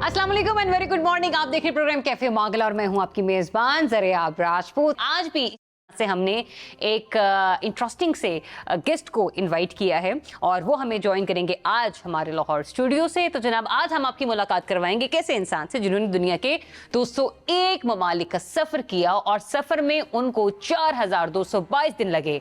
अस्सलाम वालेकुम and very good morning. आप देख रहे प्रोग्राम कैफे मागला और मैं हूं आपकी मेजबान ज़रियाब राजपूत। आज भी से हमने एक इंटरेस्टिंग से गेस्ट को इनवाइट किया है और वो हमें ज्वाइन करेंगे आज हमारे लाहौर स्टूडियो से। तो जनाब, आज हम आपकी मुलाकात करवाएंगे कैसे इंसान से जिन्होंने दुनिया के 201 ममालिक का सफ़र किया और सफ़र में उनको 4222 दिन लगे।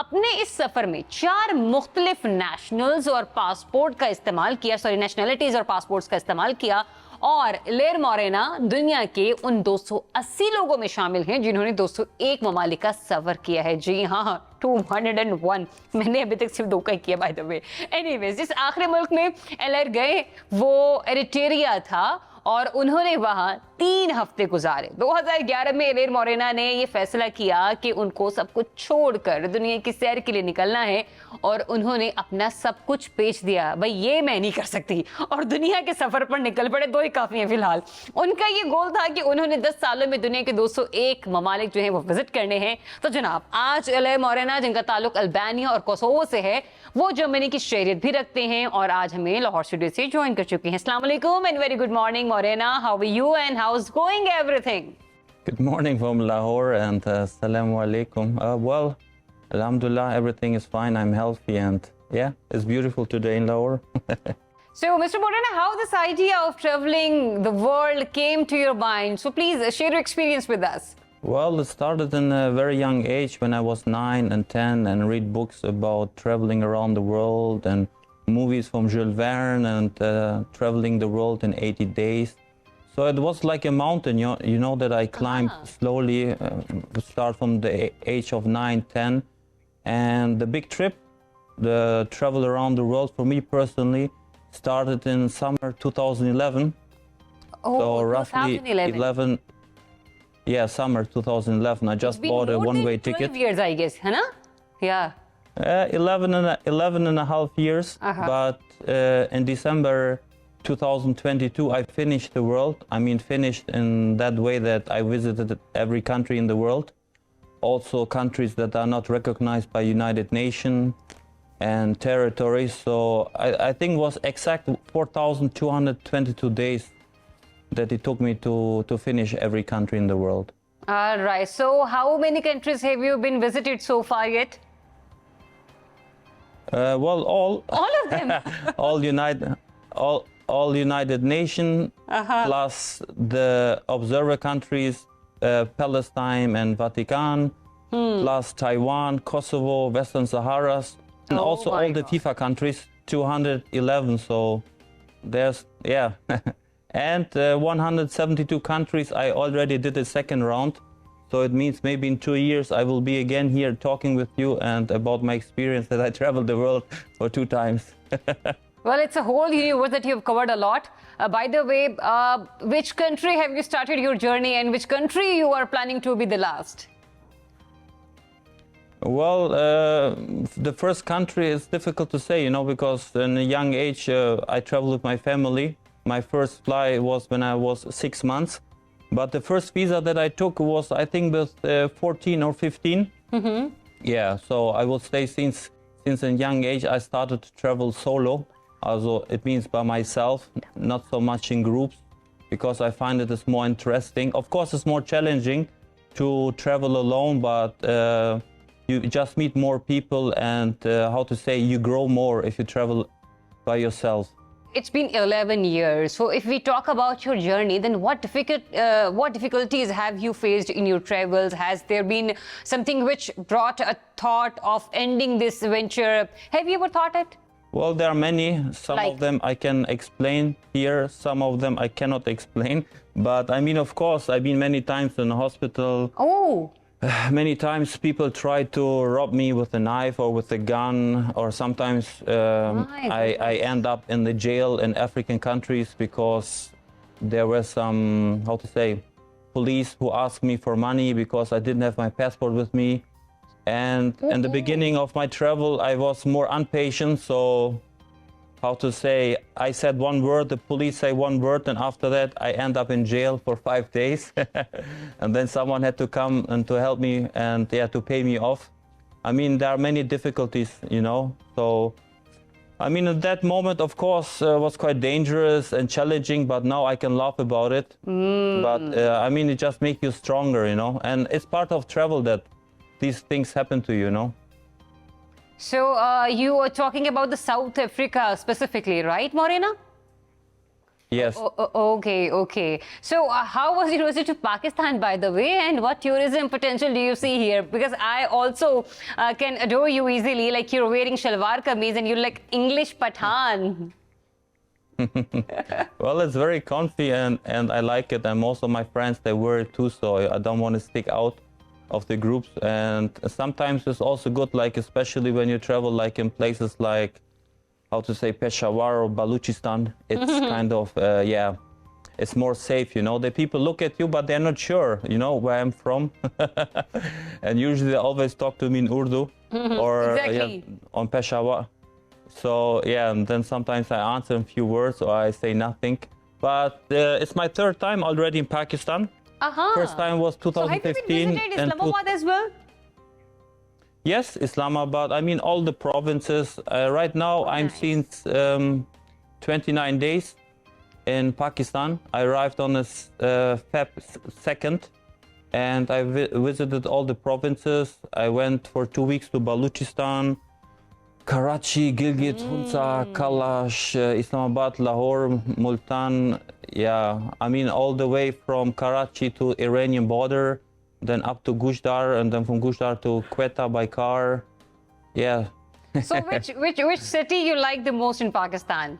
अपने इस सफ़र में 4 मुख्तलिफ नेशनल्स और पासपोर्ट का इस्तेमाल किया, नेशनलिटीज़ और पासपोर्ट्स का इस्तेमाल किया और लेर मोरेना दुनिया के उन 280 लोगों में शामिल हैं जिन्होंने 201 ममालिक का सफर किया है। जी हाँ, 201। मैंने अभी तक सिर्फ 2 का ही किया बाय द वे। एनीवेज, जिस आखिरी मुल्क में एलर गए वो एरिट्रिया था और उन्होंने वहां 3 हफ्ते गुजारे। 2011 में एलेर मोरेना ने यह फैसला किया कि उनको सब कुछ छोड़कर दुनिया की सैर के लिए निकलना है और उन्होंने अपना सब कुछ बेच दिया। भाई ये मैं नहीं कर सकती और दुनिया के सफर पर निकल पड़े। 2 ही काफी हैं फिलहाल। उनका ये गोल था कि उन्होंने 10 सालों में दुनिया के 201 ममालिक जो है वो विजिट करने हैं। तो जनाब, आज एलेर मोरेना, जिनका ताल्लुक अल्बानिया और कोसोवो से है, वो जर्मनी की शहरियत भी रखते हैं और आज हमें लाहौर स्टूडियो से ज्वाइन कर चुके हैं। अस्सलाम वालेकुम and very good morning Morena, how are you and how's going everything? Good morning from Lahore and Assalamu alaikum. Well, Alhamdulillah, everything is fine. I'm healthy and yeah, it's beautiful today in Lahore. So, Mr. Morena, how this idea of traveling the world came to your mind? So, please share your experience with us. Well, it started in a very young age when I was 9 and 10 and read books about traveling around the world and movies from Jules Verne and traveling the world in 80 days. So it was like a mountain, you know that I climbed slowly, start from the age of 9, 10. And the big trip, the travel around the world for me personally, started in summer 2011. Oh, so roughly 2011. Summer 2011. I just bought a one-way ticket. 12 years, I guess, है ना? Yeah. 11 and a half years, but in December 2022, I finished the world. I mean, finished in that way that I visited every country in the world. Also countries that are not recognized by United Nations and territories. So I think it was exact 4,222 days that it took me to finish every country in the world. All right. So how many countries have you been visited so far yet? Well, all of them. all United Nations, plus the observer countries, Palestine and Vatican, plus Taiwan, Kosovo, Western Saharas, and also all the FIFA countries, 211. So there's, and 172 countries. I already did the second round. So it means maybe in 2 years I will be again here talking with you and about my experience that I traveled the world for 2 times. Well, it's a whole universe that you've covered a lot. By the way, which country have you started your journey and which country you are planning to be the last? Well, the first country is difficult to say, because in a young age I traveled with my family. My first flight was when I was 6 months. But the first visa that I took was, I think, with 14 or 15. Yeah, so I will say since a young age I started to travel solo. Also, it means by myself, not so much in groups, because I find it is more interesting. Of course, it's more challenging to travel alone, but you just meet more people and, you grow more if you travel by yourself. It's been 11 years. So if we talk about your journey, then what difficulties have you faced in your travels? Has there been something which brought a thought of ending this venture? Have you ever thought it? Well, there are many. Some of them I can explain here. Some of them I cannot explain. But I mean, of course, I've been many times in the hospital. Oh. Many times people try to rob me with a knife or with a gun, or sometimes I end up in the jail in African countries because there were some, police who asked me for money because I didn't have my passport with me. And in the beginning of my travel, I was more impatient, so I said one word, the police say one word, and after that I end up in jail for 5 days. And then someone had to come and to help me and to pay me off. I mean, there are many difficulties, so I mean, at that moment, of course, was quite dangerous and challenging, but now I can laugh about it. But I mean, it just makes you stronger, you know, and it's part of travel that these things happen to you, you know. So you were talking about the South Africa specifically, right, Morena? Yes. Okay, okay. So how was your visit to Pakistan, by the way, and what tourism potential do you see here? Because I also can adore you easily, like you're wearing shalwar kameez and you're like English Pathan. Well, it's very comfy and I like it, and most of my friends, they wear it too, so I don't want to stick out of the groups. And sometimes it's also good, like especially when you travel like in places like, how to say, Peshawar or Balochistan, it's kind of, yeah, it's more safe, you know. The people look at you, but they're not sure, you know, where I'm from. And usually they always talk to me in Urdu or Exactly. on Peshawar. So, yeah, and then sometimes I answer in a few words or I say nothing. But it's my third time already in Pakistan. First time was So have you 2015. been visited Islamabad as well? Yes, Islamabad. I mean, all the provinces. Right now, I'm nice. since 29 days in Pakistan. I arrived on Feb 2nd, and I visited all the provinces. I went for 2 weeks to Balochistan, Karachi, Gilgit, Hunza, Kalash, Islamabad, Lahore, Multan. Yeah, I mean, all the way from Karachi to Iranian border, then up to Gushdar, and then from Gushdar to Quetta by car. Yeah. So which city you like the most in Pakistan?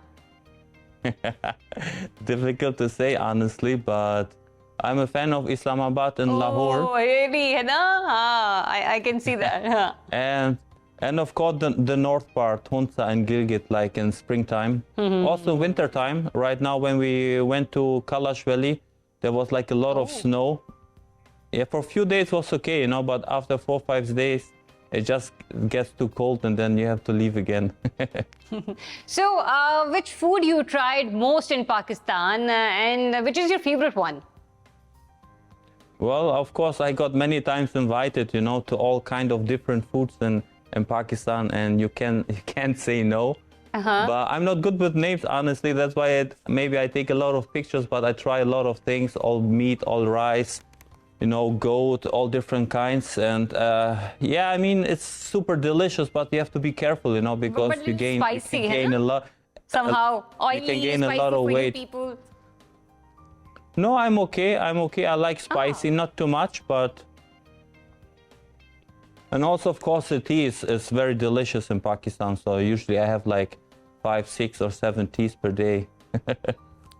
Difficult to say, honestly, but I'm a fan of Islamabad and Lahore. Oh, really? है ना? हाँ, I can see that. हाँ. And of course the north part, Hunza and Gilgit, like in springtime. Also winter time. Right now, when we went to Kalash Valley, there was like a lot of snow. Yeah, for a few days was okay, you know, but after 4 or 5 days, it just gets too cold and then you have to leave again. So which food you tried most in Pakistan and which is your favorite one? Well, of course, I got many times invited, you know, to all kind of different foods in Pakistan, and you can't say no. But I'm not good with names, honestly. That's why maybe I take a lot of pictures, but I try a lot of things, all meat, all rice, you know, goat, all different kinds. And yeah, I mean, it's super delicious, but you have to be careful, you know, because But you it's gain, spicy, you can है gain ना? a lot. Somehow oily, you can gain a spicy lot of for you weight. people. No, I'm okay. I'm okay. I like spicy, not too much, but. And also, of course, the tea is very delicious in Pakistan. So usually I have like 5, 6, or 7 teas per day.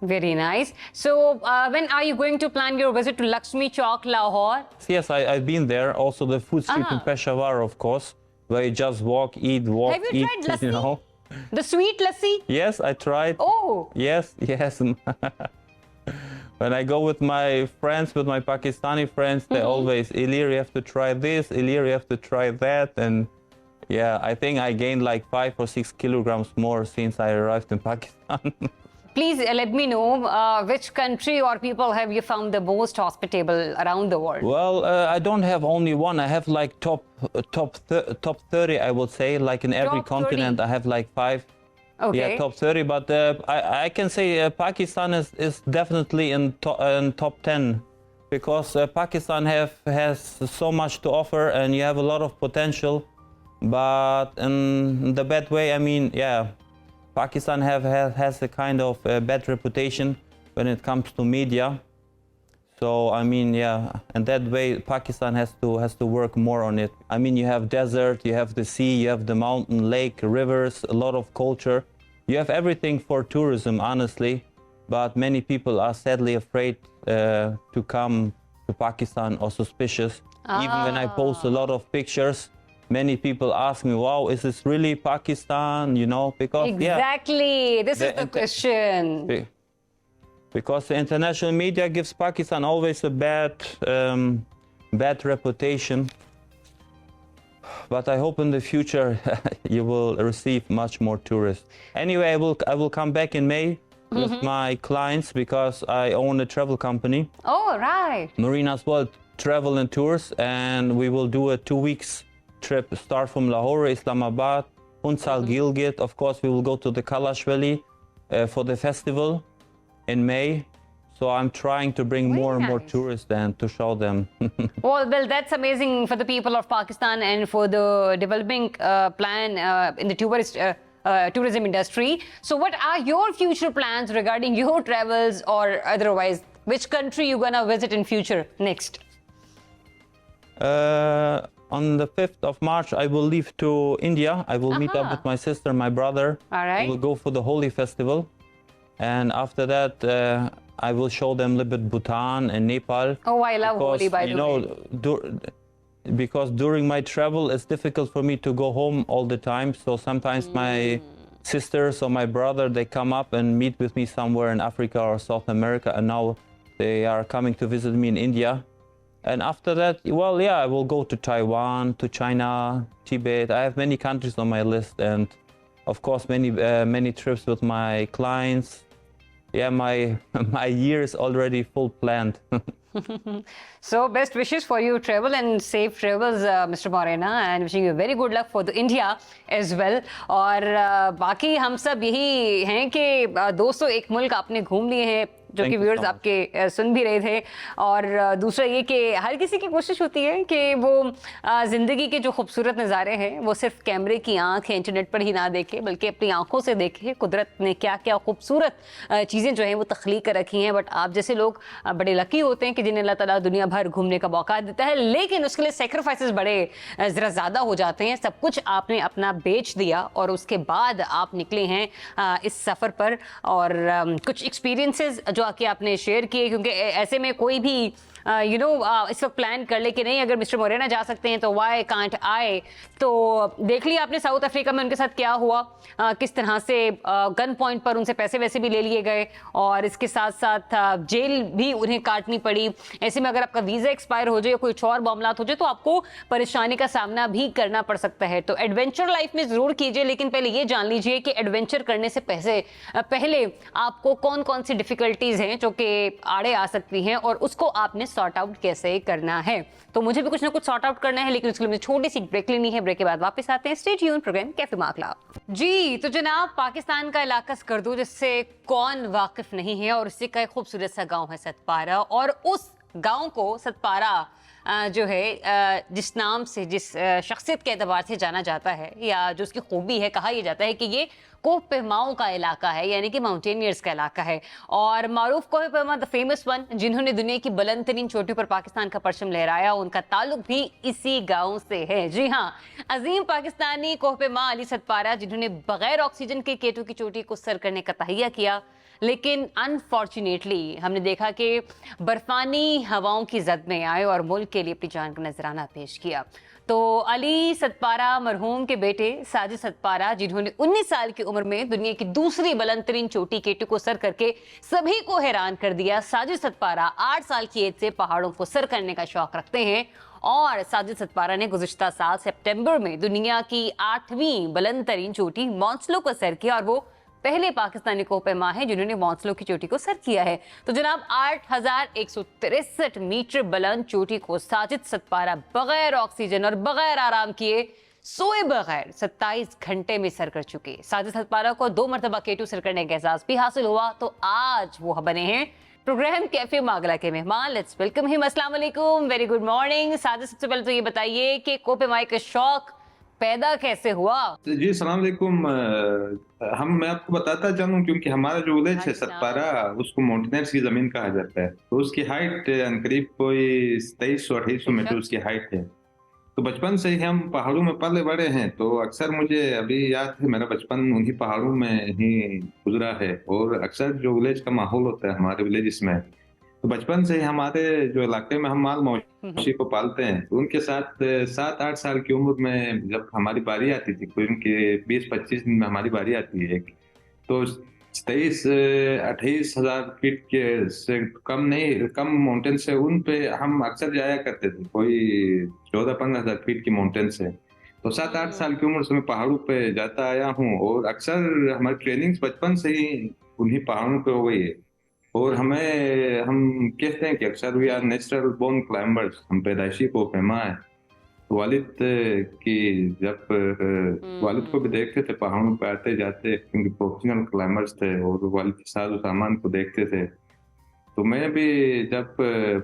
Very nice. So when are you going to plan your visit to Lakshmi Chowk, Lahore? Yes, I've been there. Also, the food street in Peshawar, of course, where you just walk, eat, walk, Have you eat. tried lassi? You know. The sweet lassi? Yes, I tried. Oh, Yes, yes. When I go with my friends, with my Pakistani friends, they always, Ilir, you have to try this, Ilir, you have to try that. And yeah, I think I gained like 5 or 6 kilograms more since I arrived in Pakistan. please let me know which country or people have you found the most hospitable around the world? Well, I don't have only one. I have like top 30, I would say. Like in every Top 30. continent, I have like 5. Okay. Yeah, top 30. But I can say Pakistan is definitely in top 10, because Pakistan has so much to offer and you have a lot of potential. But in the bad way, I mean, yeah, Pakistan has a kind of bad reputation when it comes to media. So I mean, yeah, and that way Pakistan has to work more on it. I mean, you have desert, you have the sea, you have the mountain, lake, rivers, a lot of culture. You have everything for tourism, honestly. But many people are sadly afraid to come to Pakistan or suspicious. Even when I post a lot of pictures, many people ask me, "Wow, is this really Pakistan?" You know, because Exactly. This is the question. Because the international media gives Pakistan always a bad reputation. But I hope in the future you will receive much more tourists. Anyway, I will come back in May with my clients, because I own a travel company, Oh, right. Marina's World Travel and Tours, and we will do a 2 weeks trip, start from Lahore, Islamabad, Funchal Gilgit. Of course, we will go to the Kalash Valley for the festival in May. So I'm trying to bring Very more and more nice. tourists and to show them. Well, that's amazing for the people of Pakistan and for the developing plan in the tourism industry. So, what are your future plans regarding your travels or otherwise? Which country you gonna visit in future next? On the 5th of March, I will leave to India. I will meet up with my sister, my brother. All right. We will go for the Holi festival. And after that, I will show them a little bit Bhutan and Nepal. Oh, I love Holi, by the way. Because during my travel, it's difficult for me to go home all the time. So sometimes my sisters or my brother, they come up and meet with me somewhere in Africa or South America. And now they are coming to visit me in India. And after that, well, yeah, I will go to Taiwan, to China, Tibet. I have many countries on my list, and of course, many trips with my clients. Yeah, my year is already full planned. So, best wishes for you travel and safe travels, Mr. Morena, and wishing you very good luck for the India as well. और बाकी हम सब यही हैं कि 201 मुल्क आपने घूम लिए हैं, जो कि व्यूअर्स आपके सुन भी रहे थे। और दूसरा ये कि हर किसी की कोशिश होती है कि वो ज़िंदगी के जो खूबसूरत नज़ारे हैं वो सिर्फ कैमरे की आंख या इंटरनेट पर ही ना देखे, बल्कि अपनी आंखों से देखे कुदरत ने क्या क्या खूबसूरत चीज़ें जो हैं वो तख्लीक कर रखी हैं। बट आप जैसे लोग बड़े लकी होते हैं कि जिन्हें अल्लाह ताला दुनिया भर घूमने का मौका देता है, लेकिन उसके लिए सेक्रीफाइसेस बड़े ज़रा ज़्यादा हो जाते हैं। सब कुछ आपने अपना बेच दिया और उसके बाद आप निकले हैं इस सफ़र पर, और कुछ एक्सपीरियंसेस जो आके आपने शेयर किए, क्योंकि ऐसे में कोई भी इस वक्त प्लान कर ले कि नहीं अगर मिस्टर मोरेना जा सकते हैं तो वाई कांट आए। तो देख लिया आपने साउथ अफ्रीका में उनके साथ क्या हुआ, किस तरह से गन पॉइंट पर उनसे पैसे वैसे भी ले लिए गए और इसके साथ साथ जेल भी उन्हें काटनी पड़ी। ऐसे में अगर आपका वीज़ा एक्सपायर हो जाए या कोई और मामला हो जाए तो आपको परेशानी का सामना भी करना पड़ सकता है। तो एडवेंचर लाइफ में ज़रूर कीजिए, लेकिन पहले ये जान लीजिए कि एडवेंचर करने से पहले आपको कौन कौन सी डिफ़िकल्टीज़ हैं जो कि आड़े आ सकती हैं और उसको आपने सॉर्ट आउट कैसे करना है। तो मुझे भी कुछ ना कुछ सॉर्ट आउट करना है, लेकिन उसके लिए मुझे छोटी सी ब्रेक लेनी है। ब्रेक के बाद वापस आते हैं। स्टे ट्यून्ड, प्रोग्राम कैफे माकला। जी तो जनाब, पाकिस्तान का इलाका स्कर्दू जिससे कौन वाकिफ नहीं है, और इसी का एक खूबसूरत सा गांव है सतपारा, और उस गांव को सतपारा जो है जिस नाम से जिस शख्सियत के एतबार से जाना जाता है या जो उसकी खूबी है, कहा यह जाता है कि ये कोह पेमाओं का इलाका है, यानी कि माउंटेनियर्स का इलाका है। और मारूफ कोह पेमा द फेमस वन, जिन्होंने दुनिया की बुलंद तरीन चोटी पर पाकिस्तान का परचम लहराया, उनका ताल्लुक भी इसी गांव से है। जी हाँ, अजीम पाकिस्तानी कोह पेमा अली सतपारा, जिन्होंने बगैर ऑक्सीजन के केटू की चोटी को सर करने का तहैया किया, लेकिन अनफॉर्चुनेटली हमने देखा कि बर्फानी हवाओं की जद में आए और मुल्क के लिए अपनी जान का नजराना पेश किया। तो अली सतपारा मरहूम के बेटे साजिद सतपारा, जिन्होंने 19 साल की उम्र में दुनिया की दूसरी बुलंद तरीन चोटी केटू को सर करके सभी को हैरान कर दिया। साजिद सतपारा 8 साल की एज से पहाड़ों को सर करने का शौक रखते हैं, और साजिद सतपारा ने गुज़िश्ता साल सितंबर में दुनिया की 8वीं बुलंद तरीन चोटी मॉन्सलो को सर किया, और वो पहले पाकिस्तानी कोह पेमा है जिन्होंने मॉन्सलो की चोटी को सर किया है। तो जनाब, 8163 मीटर बुलंद चोटी को साजिद सतपारा बगैर ऑक्सीजन और बगैर आराम किए, सोए बगैर 27 घंटे में सर कर चुके। साजिद सतपारा को 2 मरतबा केटू सर करने का एहसास भी हासिल हुआ, तो आज वो बने हैं प्रोग्राम कैफे मागला के मेहमान। Let's welcome him. अस्सलाम वालेकुम, वेरी गुड मॉर्निंग। साजिद, सबसे पहले तो ये बताइए कि कोह पेमाई का शौक पैदा कैसे हुआ? जी सलाम अलैकुम। मैं आपको बताता चलूं, क्योंकि हमारा जो विलेज है सतपारा, उसको माउंटेनियर्स की जमीन कहा जाता है। तो उसकी हाइट करीब कोई 2300-2800 मीटर उसकी हाइट है। तो बचपन से ही हम पहाड़ों में पले बड़े हैं, तो अक्सर मुझे अभी याद है मेरा बचपन उन्हीं पहाड़ों में ही गुजरा है। और अक्सर जो विलेज का माहौल होता है हमारे विलेज में, तो बचपन से ही हमारे जो इलाके में हम माल मवेशी को पालते हैं, तो उनके साथ 7-8 साल की उम्र में जब हमारी बारी आती थी, कोई उनके 20-25 दिन में हमारी बारी आती है, तो 23-28 हजार फीट के से कम माउंटेन से उन पे हम अक्सर जाया करते थे, कोई 14-15 हजार फीट की माउंटेन से। तो 7-8 साल की उम्र से मैं पहाड़ों पे जाता आया हूँ, और अक्सर हमारी ट्रेनिंग बचपन से ही उन्हीं पहाड़ों पे हो गई है। और हम कहते हैं कि अक्सर we are natural born climbers, हम पैदाइशी कोह पेमा है। वालिद की जब वालिद को भी देखते थे पहाड़ों पे आते जाते, क्योंकि प्रोफेशनल क्लाइंबर्स थे और वालिद के साथ उस सामान को देखते थे। तो मैं भी जब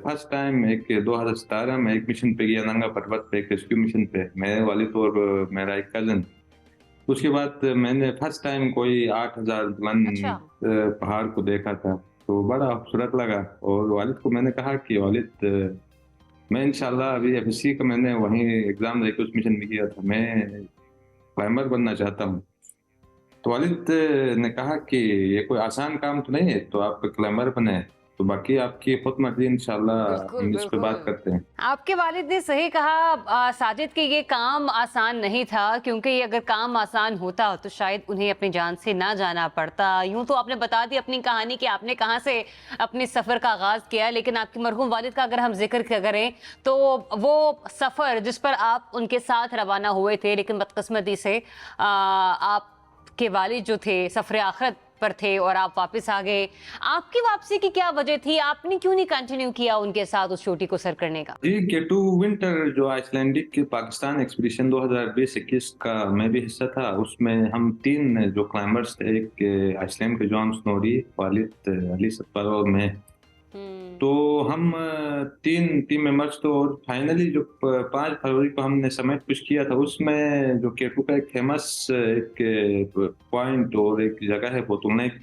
फर्स्ट टाइम एक 2017 में एक मिशन पे गया, नंगा पर्वत पे, एक रेस्क्यू मिशन पे, मैं वालिद और मेरा एक कजन। उसके बाद मैंने फर्स्ट टाइम कोई 8,000 बुलंद अच्छा। पहाड़ को देखा था। तो बड़ा खूबसूरत लगा और वालिद को मैंने कहा कि वालिद, मैं इंशाल्लाह अभी एफएससी का मैंने वहीं एग्जाम देके उस मिशन में किया था, मैं क्लाइंबर बनना चाहता हूँ। तो वालिद ने कहा कि ये कोई आसान काम तो नहीं है, तो आप क्लाइंबर बने, तो बाकी आपकी खुद मर्जी, इंशाल्लाह बिल्कुल हम इस पे बात बिल्कुल। करते हैं। आपके वालिद ने सही कहा साजिद कि ये काम आसान नहीं था, क्योंकि ये अगर काम आसान होता तो शायद उन्हें अपनी जान से ना जाना पड़ता। यूं तो आपने बता दी अपनी कहानी कि आपने कहां से अपने सफर का आगाज किया, लेकिन आपके मरहूम वालिद का अगर हम जिक्र करें तो वो सफर जिस पर आप उनके साथ रवाना हुए थे, लेकिन बदकिस्मती से आपके वालिद जो थे सफर आखिरत पर थे और आप वापस आ गए। आपकी वापसी की क्या वजह थी? आपने क्यों नहीं कंटिन्यू किया उनके साथ उस चोटी को सर करने का? जी, K2 विंटर जो आइसलैंडिक के पाकिस्तान एक्सपीडिशन 2020-21 का मैं भी हिस्सा था, उसमें हम 3 जो क्लाइंबर्स थे, एक आइसलैंड के जॉन स्नोरी, वालिद, अली सत्तार और मैं। तो हम 3 टीम मेंबर्स तो, और फाइनली जो 5 फरवरी को हमने समिट पुश किया था, उसमें जो K2 का एक फेमस एक पॉइंट और एक जगह है बोतलनेक,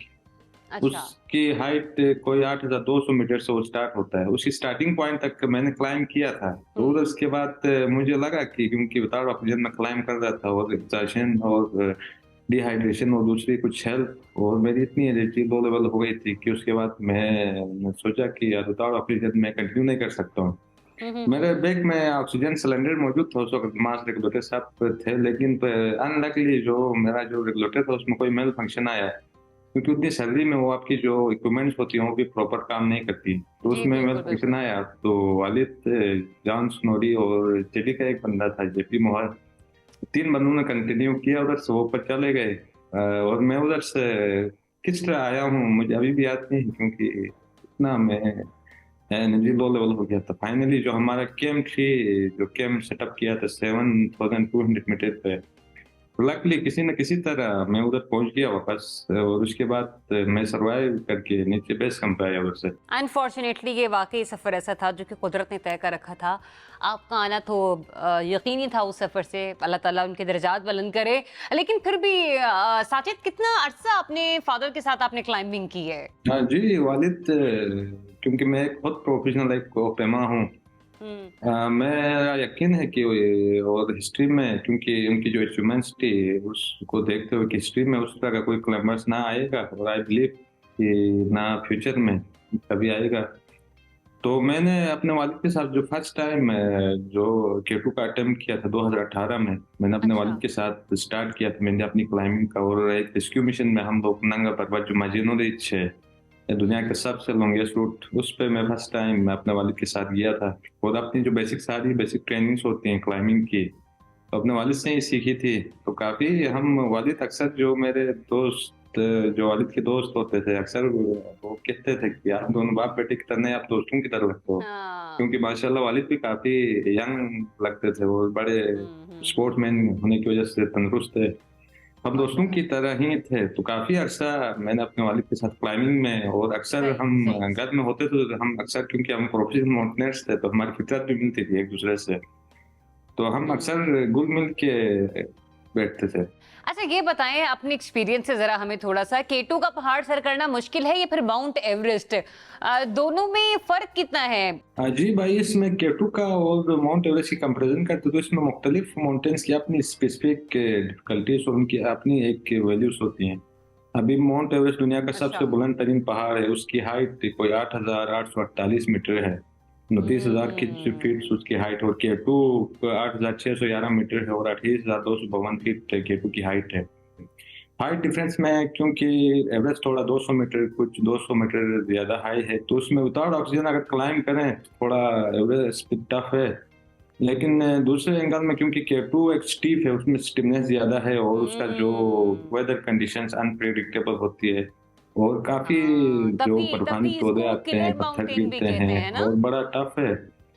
अच्छा। उसकी हाइट कोई 8,200 मीटर से वो स्टार्ट होता है। उसकी स्टार्टिंग पॉइंट तक मैंने क्लाइम किया था। तो उसके बाद मुझे लगा कि क्योंकि विदाउट ऑक्सीजन में क्लाइम कर रहा था और एग्जॉशन और डिहाइड्रेशन और दूसरी कुछ हेल्थ, और मेरी इतनी एनर्जी लो लेवल हो गई थी कि उसके बाद मैं सोचा कि यार विदाउट ऑक्सीजन मैं कंटिन्यू नहीं कर सकता हूँ। मेरे बैग में ऑक्सीजन सिलेंडर मौजूद था, उस वक्त मास रेगुलेटर सब थे, लेकिन अनलकली जो मेरा जो रेगुलेटर था उसमें कोई मेल फंक्शन आया, क्योंकि उतनी सैलरी में वो आपकी जो इक्विपमेंट्स होती हैं वो भी प्रॉपर काम नहीं करती। तो जी उसमें मेल बिल्कुल फंक्शन बिल्कुल। आया, तो वालिद, जॉन स्नोरी और जेडी का एक बंदा था, जेपी मोहर, 3 बंदों ने कंटिन्यू किया, उधर से वो ऊपर चले गए। और मैं उधर से किस तरह आया हूँ मुझे अभी भी याद नहीं, क्योंकि इतना मैं एनर्जी लो लेवल हो गया था। फाइनली जो हमारा कैंप थी, जो कैंप सेटअप किया था 7,200 मीटर पे, लकली किसी न किसी तरह मैं उधर पहुंच गया वापस, और उसके बाद मैं सरवाइव करके नीचे बेस कैंप पे आया उधर से। अनफॉर्चुनेटली ये वाकई सफ़र ऐसा था जो कि कुदरत ने तय कर रखा था। आपका आना तो यकीनी था उस सफ़र से, अल्लाह ताला उनके दर्जात बुलंद करे। लेकिन फिर भी साजिद, कितना अरसा अपने फादर के साथ आपने क्लाइंबिंग की है? हाँ जी, वालिद, क्योंकि मैं एक बहुत प्रोफेशनल एक कोपेमा हूँ। हम्म। मेरा यकीन है कि और हिस्ट्री में, क्योंकि उनकी जो अचीवमेंट्स थी उसको देखते हुए कि हिस्ट्री में उस तरह का कोई क्लाइंबर्स ना आएगा, और आई बिलीव कि ना फ्यूचर में कभी आएगा। तो मैंने अपने वालिद के साथ जो फर्स्ट टाइम जो K2 का अटेम्प्ट किया था 2018 में, मैंने अपने अच्छा। वालिद के साथ स्टार्ट किया था मैंने अपनी क्लाइंबिंग का, और एक रेस्क्यू मिशन में हम लोग नंगा पर्वत जो माजिनो रिच है, ये दुनिया का सबसे लॉन्गेस्ट रूट, उस पे मैं फर्स्ट टाइम मैं अपने वालिद के साथ गया था। और अपनी जो सारी बेसिक ट्रेनिंग्स होती हैं क्लाइंबिंग की, तो अपने वालिद से ही सीखी थी। तो काफी हम वालिद अक्सर जो मेरे दोस्त, जो वालिद के दोस्त होते थे, अक्सर वो कहते थे कि आप दोनों बाप बेटे की तरह नहीं, आप दोस्तों की तरह लगते हो, हाँ। क्योंकि माशाल्लाह वालिद भी काफी यंग लगते थे, वो बड़े स्पोर्ट्समैन हम्म। होने की वजह से तंदुरुस्त थे। हम दोस्तों माशाल्लाह। की तरह ही थे। तो काफी अरसा मैंने अपने वालिद के साथ क्लाइंबिंग में, और अक्सर सही हम सही घर सही। में होते थे तो हम अक्सर, क्योंकि हम प्रोफेशनल माउंटेनियर्स थे, तो हमारी फितरत भी मिलती थी एक दूसरे से, तो हम अक्सर घुल मिल के बैठते थे। अच्छा ये बताएं अपने एक्सपीरियंस से जरा हमें थोड़ा सा, K2 का पहाड़ सर करना मुश्किल है या फिर माउंट एवरेस्ट, दोनों में फर्क कितना है? हाँ जी भाई, इसमें K2 का और माउंट एवरेस्ट की कंपैरिजन करते तो इसमें मुख्तलिफ माउंटेन्स की अपनी स्पेसिफिक डिफिकल्टीज और उनकी अपनी एक वैल्यूज होती हैं। अभी माउंट एवरेस्ट दुनिया का अच्छा। सबसे बुलंद तरीन पहाड़ है, उसकी हाइट कोई 8,848 मीटर है, 29,000 की फीट उसकी हाइट, और K2 8,611 मीटर है, और 28,252 फीट K2 की हाइट है। हाइट डिफरेंस में, क्योंकि एवरेस्ट थोड़ा 200 मीटर, कुछ 200 मीटर ज्यादा हाई है, तो उसमें विदाउट ऑक्सीजन अगर क्लाइम करें तो थोड़ा एवरेस्ट टफ है। लेकिन दूसरे एंगल में, क्योंकि K2 एक स्टीप है, उसमें स्टीपनेस ज्यादा है, और उसका जो वेदर कंडीशंस अनप्रेडिक्टेबल होती है, और काफी हाँ, जो तभी बर्फानी तभी तोदे इसको आते हैं, किलर पत्थर माउंटेन भी गिरते कहते हैं, हैं ना? और बड़ा टफ है।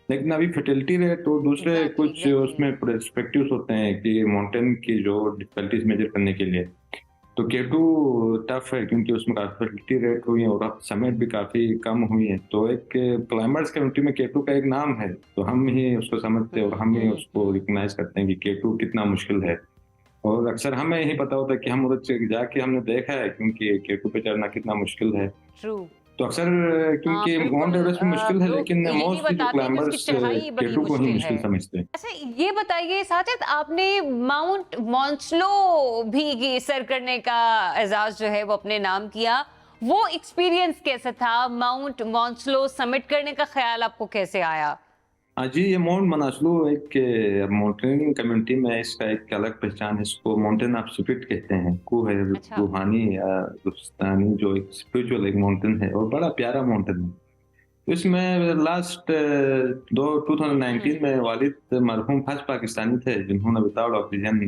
लेकिन अभी फर्टिलिटी रेट और दूसरे एग्जैक्टली कुछ एग्जैक्टली उसमें पर्सपेक्टिव्स होते हैं कि माउंटेन की जो डिफिकल्टीज मेजर करने के लिए, तो केटू टफ है क्योंकि उसमें काफी फर्टिलिटी रेट हुई है और अब समिट भी काफी कम हुई है। तो एक क्लाइमर्स कम्युनिटी में केटू का एक नाम है, तो हम ही उसको समझते हैं और हम ही उसको रिकॉग्नाइज करते हैं कि केटू कितना मुश्किल है। और अक्सर हमें ही पता होता है कि हम उधर जाके हमने देखा है क्योंकि केटू पे चढ़ना कितना मुश्किल है। ट्रू। तो अक्सर क्योंकि माउंट बिल्कुल एवरेस्ट भी मुश्किल है, लोग लेकिन यही मोस्टली जो बताते हैं कि उसकी क्लाइंबर्स चढ़ाई बड़ी केटू को ही मुश्किल है। मुश्किल समझते हैं। अच्छा ये बताइए साजिद, आपने माउंट मॉन्सलो भी सर करने का एजाज जो है वो अपने नाम किया, वो एक्सपीरियंस कैसा था? माउंट मॉन्सलो समिट करने का ख्याल आपको कैसे आया? हाँ जी, ये माउंट मनासलू एक माउंटेनियरिंग कम्युनिटी में इसका एक अलग पहचान है। इसको माउंटेन ऑफ स्पिरिट कहते हैं। कू है अच्छा। रूहानी या रूहानी जो एक स्पिरिचुअल एक माउंटेन है और बड़ा प्यारा माउंटेन है। तो इसमें लास्ट 2019 में वालिद मरहूम फर्स्ट पाकिस्तानी थे जिन्होंने विदाउट ऑक्सीजन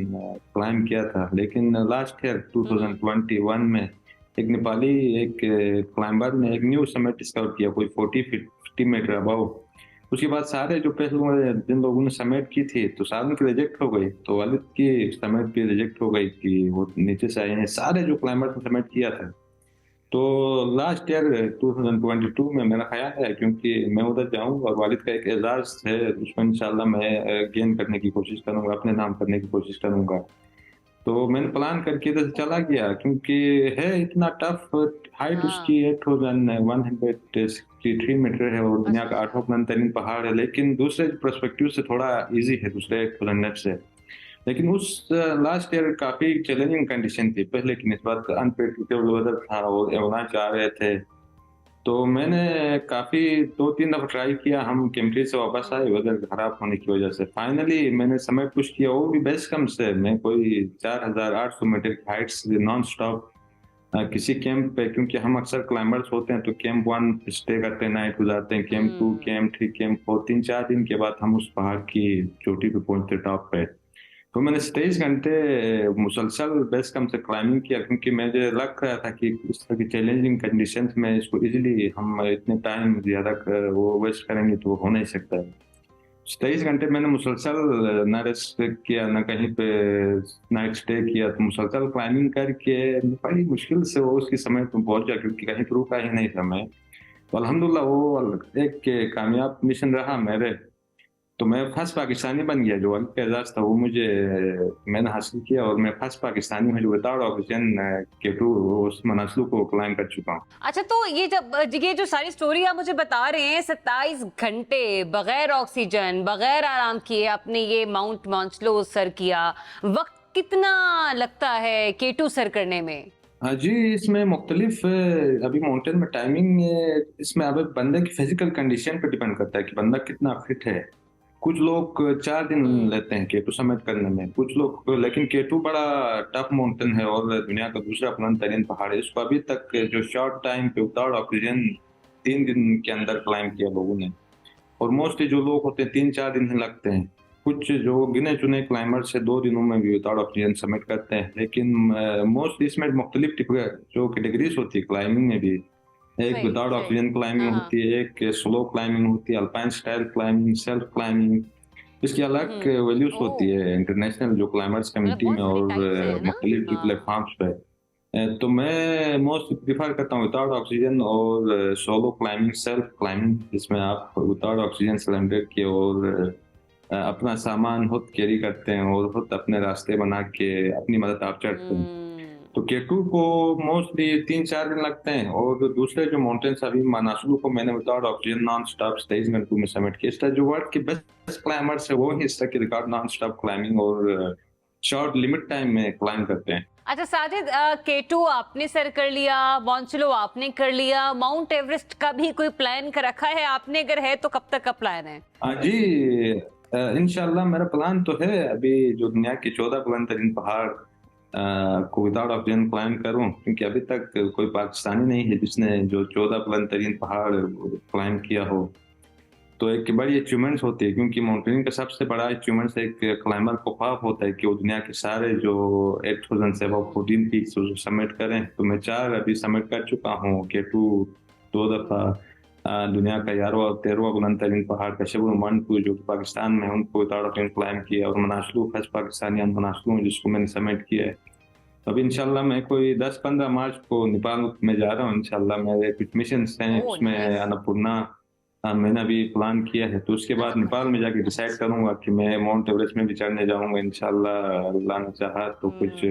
क्लाइम किया था। लेकिन लास्ट ईयर 2021 में एक नेपाली एक क्लाइंबर ने एक न्यू समिट डिस्कवर किया, कोई 50 मीटर अबव। उसके बाद सारे जो पहले जिन लोगों ने समिट की थी तो सारों की रिजेक्ट हो गई, तो वालिद की समिट भी रिजेक्ट हो गई कि वो नीचे से आए हैं। सारे जो क्लाइंबर ने समिट किया था, तो लास्ट ईयर 2022 में मेरा ख्याल है क्योंकि मैं उधर जाऊंगा और वालिद का एक एजाज है, उसमें इंशाल्लाह मैं गेन करने की कोशिश करूंगा, अपने नाम करने की कोशिश करूंगा। तो मैंने प्लान करके इधर से चला गया क्योंकि है इतना टफ। हाइट हाँ। उसकी 8163 मीटर है और दुनिया का आठवां बुलंद तरीन पहाड़ है, लेकिन दूसरे पर्सपेक्टिव से थोड़ा इजी है दूसरे प्लेनेट से। लेकिन उस लास्ट ईयर काफी चैलेंजिंग कंडीशन थी पहले की निस्बत, अनप्रेडिक्टेबल वेदर था और एवलांच आ रहे थे। तो मैंने काफी 2-3 दफा ट्राई किया, हम केम्ट्री से वापस आए वेदर खराब होने की वजह से। फाइनली मैंने समय पुश किया, वो भी बेस कम से मैं कोई 4800 मीटर की हाइट से नॉन स्टॉप किसी कैंप पे, क्योंकि हम अक्सर क्लाइंबर्स होते हैं तो कैंप 1 स्टे करते हैं, नाइट गुजारते हैं, कैंप 2 कैंप 3 कैंप 4, 3-4 दिन के बाद हम उस पहाड़ की चोटी पे पहुंचते टॉप पे। तो मैंने 23 घंटे मुसलसल बेस कम से क्लाइंबिंग किया क्योंकि मुझे लग रहा था कि इस तरह की चैलेंजिंग कंडीशंस में इसको इजीली हम इतने टाइम ज्यादा वो वेस्ट करेंगे तो वो हो नहीं सकता है। 23 घंटे मैंने मुसलसल न रेस्ट किया न कहीं पे नाइट स्टे किया, तो मुसलसल क्लाइंबिंग करके बड़ी मुश्किल से वो उसकी समय पे पहुंचा क्योंकि कहीं पे रुका ही नहीं था मैं। तो अल्हम्दुलिल्लाह वो एक कामयाब मिशन रहा मेरे। तो मैं फर्स्ट पाकिस्तानी बन गया, जो का एजाज था वो मुझे मैंने हासिल किया और मैं फर्स्ट पाकिस्तानी हूँ जो विदाउट ऑक्सीजन केटू उस मनासलू को क्लाइम कर चुका हूँ। अच्छा तो ये जो सारी स्टोरी आप मुझे बता रहे हैं, 27 घंटे बगैर ऑक्सीजन बगैर आराम किए आपने ये माउंट मॉन्सलो सर किया, वक्त कितना लगता है केटू सर करने में? हाँ जी, इसमें मुख्तलिफ अभी माउंटेन में टाइमिंग इसमें अब बंदे की फिजिकल कंडीशन पे डिपेंड करता है कि बंदा कितना फिट है। कुछ लोग 4 दिन लेते हैं केटू समिट करने में, कुछ लोग, लेकिन केटू बड़ा टफ माउंटेन है और दुनिया का दूसरा बुलंद तरीन पहाड़ है। इसको अभी तक जो शॉर्ट टाइम पे विदाउट ऑक्सीजन 3 दिन के अंदर क्लाइम किया लोगों ने, और मोस्टली जो लोग होते हैं 3-4 दिन ही लगते हैं। कुछ जो गिने चुने क्लाइंबर्स है 2 दिनों में भी विदाउट ऑक्सीजन समिट करते हैं, लेकिन मोस्टली इसमें मुख्तलिफ जो कैटेगरीज होती है क्लाइंबिंग में भी, एक सही विदाउट सही। ऑक्सीजन क्लाइंबिंग हाँ होती है, एक स्लो क्लाइंबिंग होती है, alpine style climbing, self climbing. इसकी अलग वैल्यूज ओ होती है इंटरनेशनल जो क्लाइंबर्स मतलब कम्युनिटी बहुत में सारे और टाइप्स हैं ना। मुख्तलिफ हाँ। प्लेटफॉर्म्स पे। तो मैं मोस्ट प्रिफर करता हूँ विदाउट ऑक्सीजन और सोलो क्लाइंबिंग, सेल्फ क्लाइंबिंग, जिसमें आप विदाउट ऑक्सीजन सिलेंडर के और अपना सामान खुद कैरी करते हैं और खुद अपने रास्ते बना के अपनी मदद आप चढ़ते हैं। हम्म। तो केटू को मोस्टली 3-4 दिन लगते हैं और दूसरे जो माउंटेन्स अभी मनासलू को मैंने विदाउट ऑक्सीजन नॉन स्टॉप 23 घंटों में समिट किया। इस तरह जो वर्ल्ड के बेस्ट क्लाइंबर्स है वो ही इस तरह के रिकॉर्ड नॉन स्टॉप क्लाइंबिंग और शॉर्ट लिमिट टाइम में क्लाइंब करते हैं। अच्छा साजिद, केटू आपने सर कर लिया, मॉन्सलो आपने कर लिया, माउंट एवरेस्ट का भी कोई प्लान कर रखा है आपने? अगर है तो कब तक का प्लान है? हाँ जी, इंशाल्लाह मेरा प्लान तो है अभी जो दुनिया के 14 बुलंद तरीन पहाड़ को विदाउट ऑक्सीजन क्लाइम करूं, क्योंकि अभी तक कोई पाकिस्तानी नहीं है जिसने जो 14 बुलंद तरीन पहाड़ क्लाइम किया हो। तो एक बड़ी अचीवमेंट्स होती है क्योंकि माउंटेनिंग का सबसे बड़ा अचीवमेंट्स एक क्लाइंबर को ख्वाब होता है कि वो दुनिया के सारे जो 8014 पीक्स समिट करें। तो मैं 4 अभी समिट कर चुका हूँ, केटू 2 दफा, दुनिया का 13वां बुलंद तरीन पहाड़ कशबुल मंटू जो कि पाकिस्तान में है, उनको तारकिन क्लाइम किया। और मनासलू फर्स्ट पाकिस्तानी मनासलू जिसको मैंने समिट किया है। अब इंशाल्लाह मैं कोई 10-15 मार्च को नेपाल में जा रहा हूँ। इंशाल्लाह मेरे कुछ मिशन हैं, उसमें अन्नपूर्णा मैंने अभी प्लान किया है। तो उसके बाद नेपाल में जाके डिसाइड करूंगा कि मैं माउंट एवरेस्ट में भी चढ़ने जाऊंगा इंशाल्लाह। अल्लाह ने चाहा तो कुछ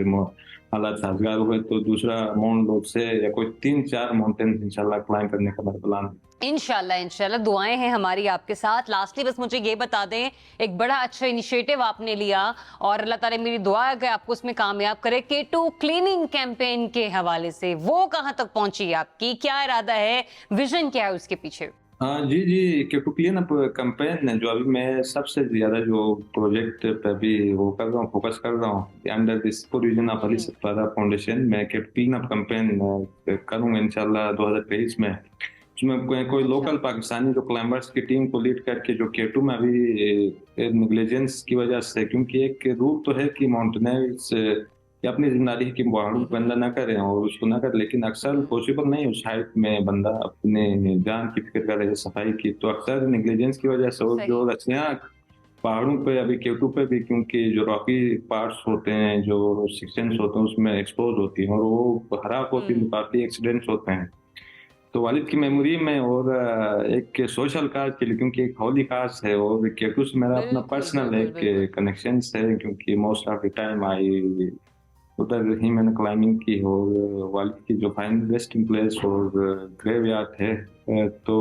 हालात साजगार हुए तो दूसरा माउंट लोटसे या कोई 3-4 माउंटेन इंशाल्लाह क्लाइम करने का मेरा प्लान है। इंशाल्लाह इंशाल्लाह, दुआएं हैं हमारी आपके साथ। लास्टली बस मुझे ये बता दें, एक बड़ा अच्छा इनिशिएटिव आपने लिया और अल्लाह ताला मेरी दुआ है कि आपको उसमें कामयाब करे। K2 क्लीनिंग कैंपेन के हवाले से वो कहां तक पहुंची आपकी, क्या इरादा है, विजन क्या है उसके पीछे? हाँ जी जी, K2 क्लीन अप कैंपेन है जो अभी मैं सबसे ज्यादा जो प्रोजेक्ट पे अभी वो कर रहा हूँ, फोकस कर रहा हूँ under this provision of Ali Satpara foundation. मैं K2 क्लीन अप कैंपेन करूँगा इंशाल्लाह 2023 में। उसमें कोई लोकल पाकिस्तानी जो क्लाइंबर्स की टीम को लीड करके जो K2 में अभी नेग्लिजेंस की वजह से, क्योंकि एक रूल तो है कि माउंटेनर्स या अपनी जिम्मेदारी की पहाड़ों पर बंदा ना करे और उसको ना करे, लेकिन अक्सर पॉसिबल नहीं उस हाइट में बंदा अपने जान की फिक्र करे, सफाई की। तो अक्सर नेग्लिजेंस की वजह से और जो रस्सियाँ पहाड़ों पे अभी K2 पे भी, क्योंकि जो रॉकी पार्ट्स होते हैं, जो सेक्शंस होते हैं उसमें एक्सपोज होती हैं और वो खराब होती है, काफी एक्सीडेंट्स होते हैं। तो वालिद की मेमोरी में और एक सोशल काज के लिए, क्योंकि एक होली काज है और K2 से मेरा अपना पर्सनल एक कनेक्शन है, क्योंकि most of the time I उधर ही मैंने क्लाइंबिंग की। और वालिद की जो फाइनल रेस्टिंग प्लेस और ग्रेवयार्ड है। तो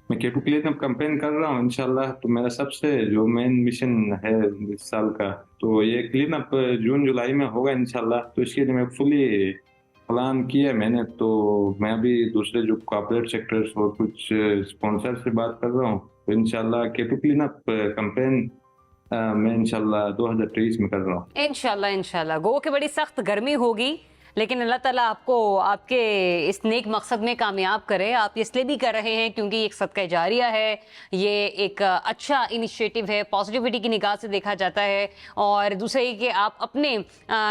मैं K2 क्लीन अप कैंपेन कर रहा हूँ इंशाल्लाह। तो मेरा सबसे जो मेन मिशन है इस साल का, तो ये क्लीन अप जून-जुलाई में होगा इंशाल्लाह। तो इसके लिए मैं फुली प्लान किया मैंने। तो मैं अभी दूसरे जो कॉर्पोरेट सेक्टर्स और कुछ स्पॉन्सर से बात कर रहा हूँ। तो इंशाल्लाह K2 क्लीन अप कैंपेन मैं इंशाल्लाह 2023 में कर रहा हूँ। इंशाल्लाह इंशाल्लाह। गो कि बड़ी सख्त गर्मी होगी, लेकिन अल्लाह ताला आपको आपके इस नेक मकसद में कामयाब करे। आप इसलिए भी कर रहे हैं क्योंकि एक सदका जारिया है, ये एक अच्छा इनिशिएटिव है, पॉजिटिविटी की निगाह से देखा जाता है। और दूसरा ये कि आप अपने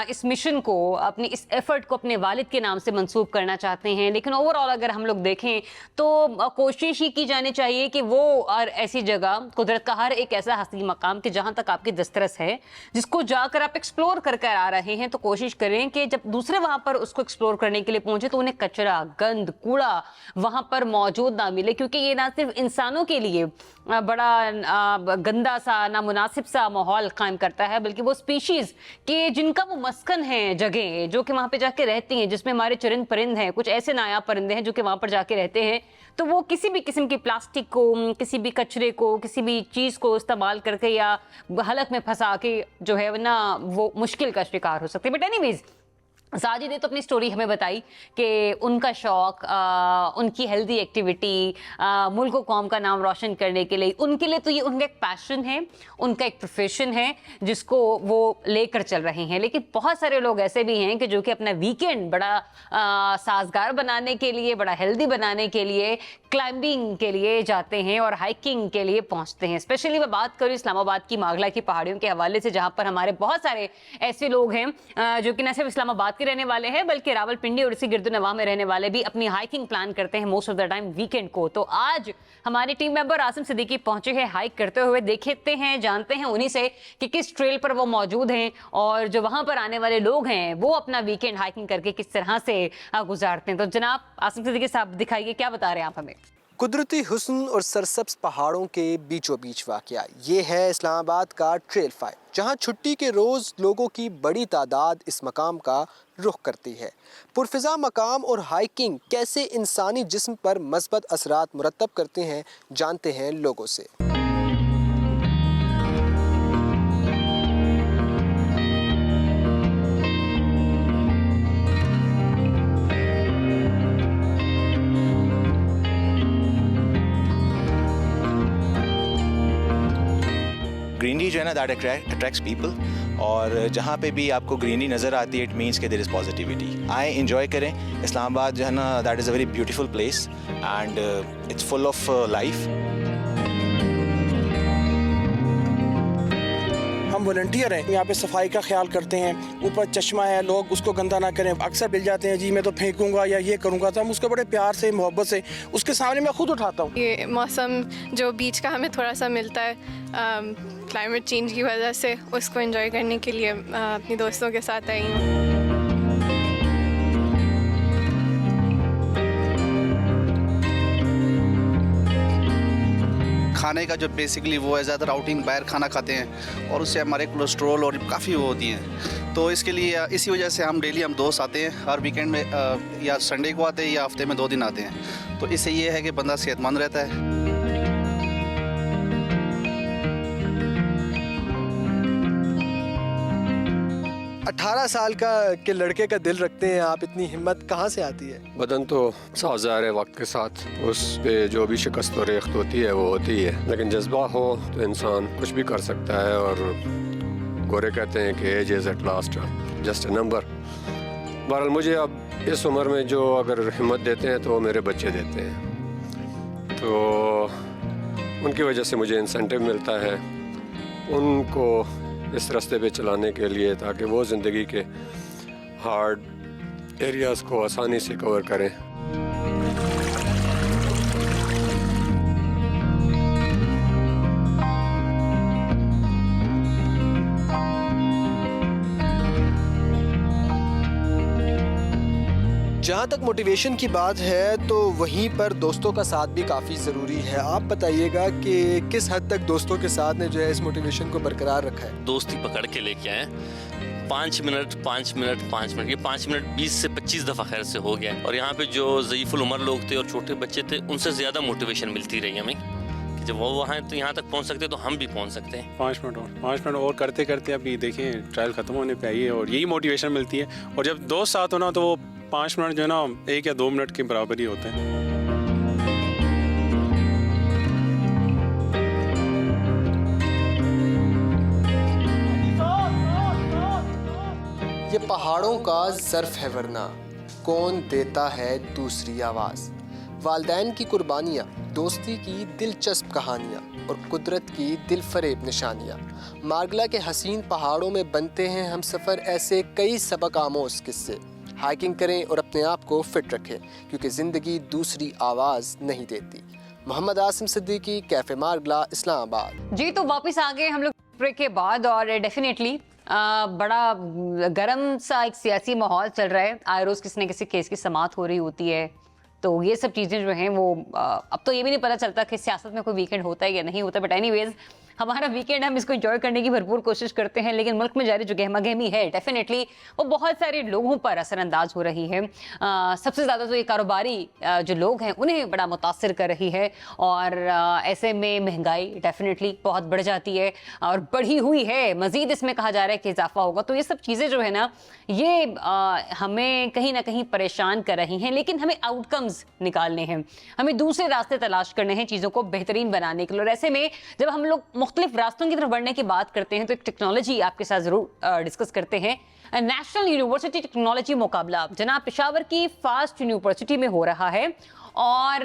इस मिशन को, अपनी इस एफर्ट को अपने वालिद के नाम से मंसूब करना चाहते हैं। लेकिन ओवरऑल अगर हम लोग देखें तो कोशिश ही की जानी चाहिए कि वो और ऐसी जगह, कुदरत का हर एक ऐसा हसीन मकाम कि जहाँ तक आपकी दस्तरस है, जिसको जाकर आप एक्सप्लोर कर कर आ रहे हैं, तो कोशिश करें कि जब दूसरे वहां पर उसको एक्सप्लोर करने के लिए पहुंचे तो उन्हें कचरा, गंद, कूड़ा वहां पर मौजूद ना मिले। क्योंकि ये ना सिर्फ इंसानों के लिए बड़ा गंदा सा, नामुनासिब सा माहौल कायम करता है, बल्कि वो स्पीशीज के जिनका वो मस्कन है, जगह जो कि वहां पे जाके रहती हैं, जिसमें हमारे चरिंद परिंद हैं, कुछ ऐसे नायाब परिंदे हैं जो कि वहां पर जाके रहते हैं, तो वो किसी भी किस्म की प्लास्टिक को, किसी भी कचरे को, किसी भी चीज को इस्तेमाल करके या हलक में फंसा के जो है ना वो मुश्किल का शिकार हो सकते हैं। बट एनीवेज, साजिद ने तो अपनी स्टोरी हमें बताई कि उनका शौक, उनकी हेल्दी एक्टिविटी, मुल्क को कौम का नाम रोशन करने के लिए, उनके लिए तो ये उनका एक पैशन है, उनका एक प्रोफेशन है जिसको वो लेकर चल रहे हैं। लेकिन बहुत सारे लोग ऐसे भी हैं कि जो कि अपना वीकेंड बड़ा साजगार बनाने के लिए, बड़ा हेल्दी बनाने के लिए क्लाइंबिंग के लिए जाते हैं और हाइकिंग के लिए पहुंचते हैं। स्पेशली मैं बात करूँ इस्लामाबाद की मागला की पहाड़ियों के हवाले से, जहां पर हमारे बहुत सारे ऐसे लोग हैं जो कि न सिर्फ इस्लामाबाद के रहने वाले हैं बल्कि रावलपिंडी और इसी गिरदुनवाह में रहने वाले भी अपनी हाइकिंग प्लान करते हैं most of the time weekend को। तो आज हमारे टीम मेंबर आसिम सिद्दीकी पहुंचे हैं हाइक करते हुए। देखते हैं, जानते हैं उन्हीं से कि किस ट्रेल पर वो मौजूद हैं और जो वहां पर आने वाले लोग हैं वो अपना वीकेंड हाइकिंग करके किस तरह से गुजारते हैं। तो जनाब आसिम सिद्दीकी साहब, दिखाइए क्या बता रहे हैं आप हमें। कुदरती हुस्न और सरसब्ज पहाड़ों के बीचों बीच वाक़या ये है इस्लामाबाद का ट्रेल 5, जहां छुट्टी के रोज़ लोगों की बड़ी तादाद इस मकाम का रुख करती है। पुरफ़िज़ा मकाम और हाइकिंग कैसे इंसानी जिस्म पर मस्बत असरात मुरतब करते हैं, जानते हैं लोगों से। ग्रीनरी जो है ना, दैट अट्रैक्ट्स पीपल, और जहाँ पे भी आपको ग्रीनरी नज़र आती है इट मीन्स कि देयर इज़ पॉजिटिविटी। आए इंजॉय करें। इस्लामाबाद जो है ना, that is a very beautiful place and it's full of life. हम वॉलंटियर हैं, यहाँ पे सफाई का ख्याल करते हैं। ऊपर चश्मा है, लोग उसको गंदा ना करें। अक्सर मिल जाते हैं जी मैं तो फेंकूंगा या ये करूँगा, तो हम उसको बड़े प्यार से मोहब्बत से उसके सामने मैं खुद उठाता हूँ। ये मौसम जो बीच का हमें थोड़ा सा मिलता है क्लाइमेट चेंज की वजह से, उसको एंजॉय करने के लिए अपने दोस्तों के साथ आई हूँ। खाने का जो बेसिकली वो है, ज़्यादातर आउटिंग बाहर खाना खाते हैं और उससे हमारे कोलेस्ट्रॉल और काफ़ी वो होती हैं। तो इसके लिए इसी वजह से हम डेली दोस्त आते हैं, हर वीकेंड में या संडे को आते हैं या हफ्ते में 2 दिन आते हैं। तो इससे ये है कि बंदा सेहतमंद रहता है। 18 साल का के लड़के का दिल रखते हैं आप, इतनी हिम्मत कहाँ से आती है? बदन तो साथ ज़ाहिर है वक्त के साथ उस पे जो भी शिकस्त और रेख्त होती है वो होती है, लेकिन जज्बा हो तो इंसान कुछ भी कर सकता है। और गोरे कहते हैं कि age is at last just a number. बहरहाल मुझे अब इस उम्र में जो अगर हिम्मत देते हैं तो वो मेरे बच्चे देते हैं, तो उनकी वजह से मुझे इंसेंटिव मिलता है उनको इस रास्ते पे चलाने के लिए, ताकि वो ज़िंदगी के हार्ड एरियाज़ को आसानी से कवर करें। जहाँ तक मोटिवेशन की बात है तो वहीं पर दोस्तों का साथ भी काफ़ी ज़रूरी है। आप बताइएगा कि किस हद तक दोस्तों के साथ ने जो है इस मोटिवेशन को बरकरार रखा है? दोस्ती पकड़ के लेके आए 5 मिनट ये 5 मिनट 20 से 25 दफ़ा खैर से हो गया। और यहाँ पे जो ज़ईफ़ुल उमर लोग थे और छोटे बच्चे थे, उनसे ज़्यादा मोटिवेशन मिलती रही हमें कि जब वो वहाँ तो यहाँ तक पहुँच सकते तो हम भी पहुँच सकते हैं। 5 मिनट और करते करते अभी देखें ट्रायल ख़त्म होने पे आई है और यही मोटिवेशन मिलती है। और जब दोस्त साथ हो ना तो वो 5 मिनट जो है ना 1 या 2 मिनट के बराबर ही होते हैं। ये पहाड़ों का ज़र्फ है वरना कौन देता है दूसरी आवाज़। वालदैन की कुर्बानियाँ, दोस्ती की दिलचस्प कहानियाँ और कुदरत की दिलफरेब निशानियाँ। मार्गला के हसीन पहाड़ों में बनते हैं हम सफ़र ऐसे कई सबक आमोज़ किस्से। हाइकिंग करें और अपने आप को फिट रखें क्योंकि ज़िंदगी दूसरी आवाज़ नहीं देती। मोहम्मद आसिम सिद्दीकी, कैफ़े मार्गला, इस्लामाबाद। जी तो वापस आ गए हम लोग ब्रेक के बाद और डेफिनेटली बड़ा गर्म सा एक सियासी माहौल चल रहा है। आए रोज़ किसी न किसी केस की समाअत हो रही होती है, तो ये सब चीज़ें जो हैं वो अब तो ये भी नहीं पता चलता कि सियासत में कोई वीकेंड होता है या नहीं होता। बट एनीवेज हमारा वीकेंड हम इसको एंजॉय करने की भरपूर कोशिश करते हैं, लेकिन मुल्क में जारी जो गहमागहमी है डेफिनेटली वो बहुत सारे लोगों पर असरअंदाज हो रही है। सबसे ज़्यादा तो ये कारोबारी जो लोग हैं उन्हें बड़ा मुतासिर कर रही है और ऐसे में महंगाई डेफिनेटली बहुत बढ़ जाती है और बढ़ी हुई है। मज़ीद इसमें कहा जा रहा है कि इजाफा होगा। तो ये सब चीज़ें जो है ना ये हमें कहीं ना कहीं परेशान कर रही हैं, लेकिन हमें आउटकम्स निकालने हैं, हमें दूसरे रास्ते तलाश करने हैं चीज़ों को बेहतरीन बनाने के लिए। और ऐसे में जब हम लोग मुख्तलिफ रास्तों की तरफ बढ़ने की बात करते हैं तो एक टेक्नोलॉजी आपके साथ जरूर डिस्कस करते हैं। नेशनल यूनिवर्सिटी टेक्नोलॉजी मुकाबला जनाब पेशावर की फास्ट यूनिवर्सिटी में हो रहा है और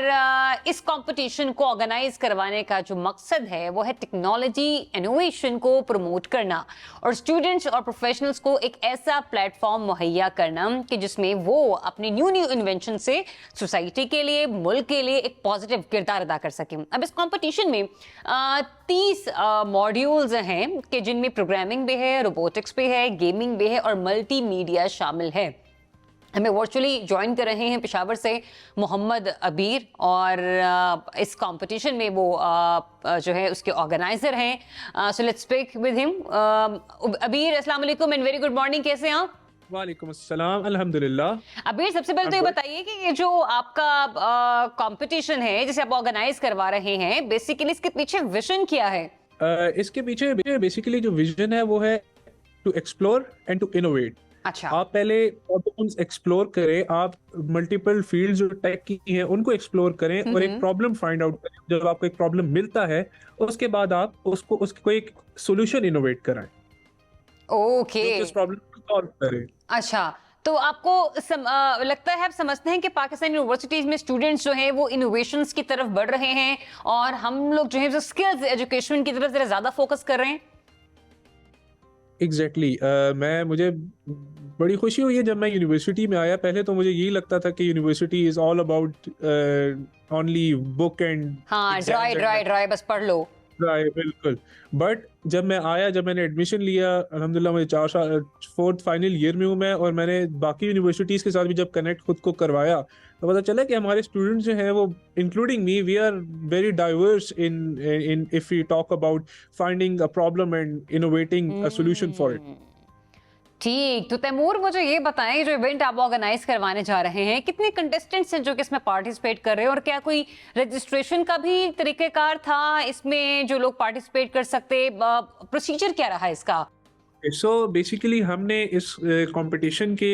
इस कंपटीशन को ऑर्गेनाइज करवाने का जो मकसद है वो है टेक्नोलॉजी इनोवेशन को प्रमोट करना और स्टूडेंट्स और प्रोफेशनल्स को एक ऐसा प्लेटफॉर्म मुहैया करना कि जिसमें वो अपने न्यू इन्वेंशन से सोसाइटी के लिए, मुल्क के लिए एक पॉजिटिव किरदार अदा कर सकें। अब इस कंपटीशन में 30 मॉड्यूल्स हैं कि जिनमें प्रोग्रामिंग भी है, रोबोटिक्स भी है, गेमिंग भी है और मल्टीमीडिया शामिल है। हमें वर्चुअली ज्वाइन कर रहे हैं पेशावर से मोहम्मद अबीर और इस कंपटीशन में वो जो है उसके ऑर्गेनाइजर हैं। So let's speak with him. अबीर, अस्सलाम वालेकुम एंड वेरी गुड मॉर्निंग, कैसे हैं आप? वालेकुम अस्सलाम, अल्हम्दुलिल्लाह। अबीर, सबसे पहले तो ये बताइए कि ये जो आपका कंपटीशन है जिसे आप ऑर्गेनाइज करवा रहे हैं, बेसिकली इसके पीछे विजन क्या है? इसके पीछे बेसिकली जो विजन है वो है to explore and to innovate. अच्छा, आप पहले प्रॉब्लम्स एक्सप्लोर करें, आप मल्टीपल फील्ड्स जो टेक की हैं उनको एक्सप्लोर करें और एक प्रॉब्लम फाइंड आउट करें। जब आपको एक प्रॉब्लम मिलता है उसके बाद आप उसको एक सॉल्यूशन इनोवेट कराएं। ओके, जो इस प्रॉब्लम को सॉल्व करे। अच्छा, तो आपको लगता है, आप समझते हैं कि पाकिस्तान यूनिवर्सिटीज में स्टूडेंट्स जो हैं वो इनोवेशंस की तरफ बढ़ रहे हैं और हम लोग जो है जो स्किल्स एजुकेशन की तरफ जरा ज्यादा फोकस कर रहे हैं? एग्जैक्टली मुझे बड़ी खुशी हुई है जब मैं यूनिवर्सिटी में आया। पहले तो मुझे यही लगता था कि university is all about only book and हाँ, ड्राई बस पढ़ लो। राइट, बिल्कुल। बट जब मैं आया, जब मैंने एडमिशन लिया, अल्हम्दुलिल्लाह मुझे 4 साल, 4th फाइनल ईयर में हूँ मैं, और मैंने बाकी यूनिवर्सिटीज़ के साथ भी जब कनेक्ट खुद को करवाया तो पता चला कि हमारे स्टूडेंट्स जो हैं वो, including me, we are very diverse in if we talk about finding a problem and innovating a solution for it. ठीक, तो तैमूर मुझे ये बताएं, जो इवेंट आप ऑर्गेनाइज करवाने जा रहे हैं, कितने कंटेस्टेंट्स हैं जो कि इसमें पार्टिसिपेट कर रहे हैं, और क्या कोई रजिस्ट्रेशन का भी तरीकेकार था इसमें जो लोग पार्टिसिपेट कर सकते, प्रोसीजर क्या रहा इसका? सो बेसिकली हमने इस कंपटीशन के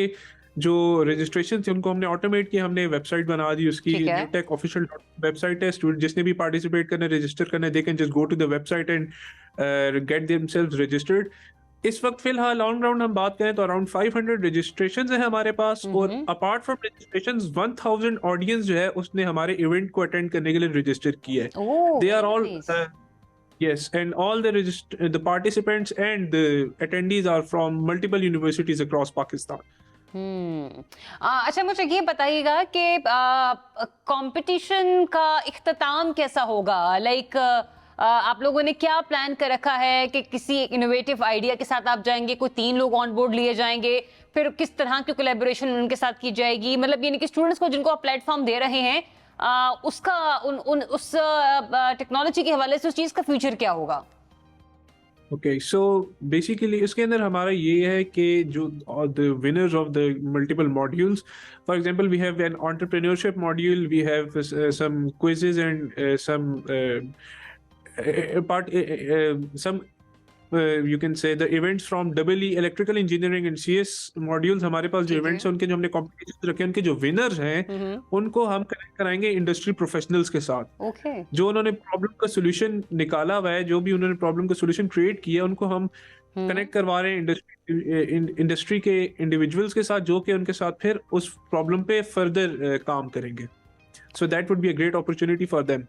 जो रजिस्ट्रेशन थे उनको हमने ऑटोमेट किया। हमने वेबसाइट बना दी उसकी, ठीक है। न्यूटेक ऑफिशियल वेबसाइट है। स्टूडेंट जिसने भी पार्टिसिपेट करना है, रजिस्टर करना है, they can just go to the website and get themselves registered. इस वक्त फिलहाल ऑन ग्राउंड हम बात करें तो अराउंड 500 रजिस्ट्रेशंस हैं हमारे पास, और अपार्ट फ्रॉम रजिस्ट्रेशंस 1000 ऑडियंस जो है उसने हमारे इवेंट को अटेंड करने के लिए रजिस्टर किया है। They are all yes, and all the participants and the attendees are from multiple universities across Pakistan. अच्छा, मुझे ये बताइएगा कि कंपटीशन का इख्तिताम कैसा होगा? लाइक आप लोगों ने क्या प्लान कर रखा है कि किसी इनोवेटिव आइडिया के साथ आप जाएंगे, कोई 3 लोग ऑन बोर्ड लिए जाएंगे, फिर किस तरह की कोलैबोरेशन उनके साथ की जाएगी? मतलब यानी कि स्टूडेंट्स को जिनको आप प्लेटफॉर्म दे रहे हैं, उसका उस टेक्नोलॉजी के हवाले से उस चीज़ का फ्यूचर क्या होगा? ओके, सो बेसिकली इसके अंदर हमारा ये है कि जो the winners of the multiple modules, for example we have an entrepreneurship module, we have some quizzes and some you can say the events from EE electrical engineering and CS modules। हमारे पास जो events हैं उनके जो हमने competition रखे हैं, उनके जो विनर्स हैं उनको हम कनेक्ट कराएंगे इंडस्ट्री प्रोफेशनल्स के साथ। जो उन्होंने प्रॉब्लम का सोल्यूशन निकाला हुआ है, जो भी उन्होंने प्रॉब्लम का सोल्यूशन क्रिएट किया, उनको हम कनेक्ट करवा रहे हैं इंडस्ट्री के इंडिविजुअल्स के साथ, जो कि उनके साथ फिर उस प्रॉब्लम पे फर्दर काम करेंगे। So that would be a great opportunity for them.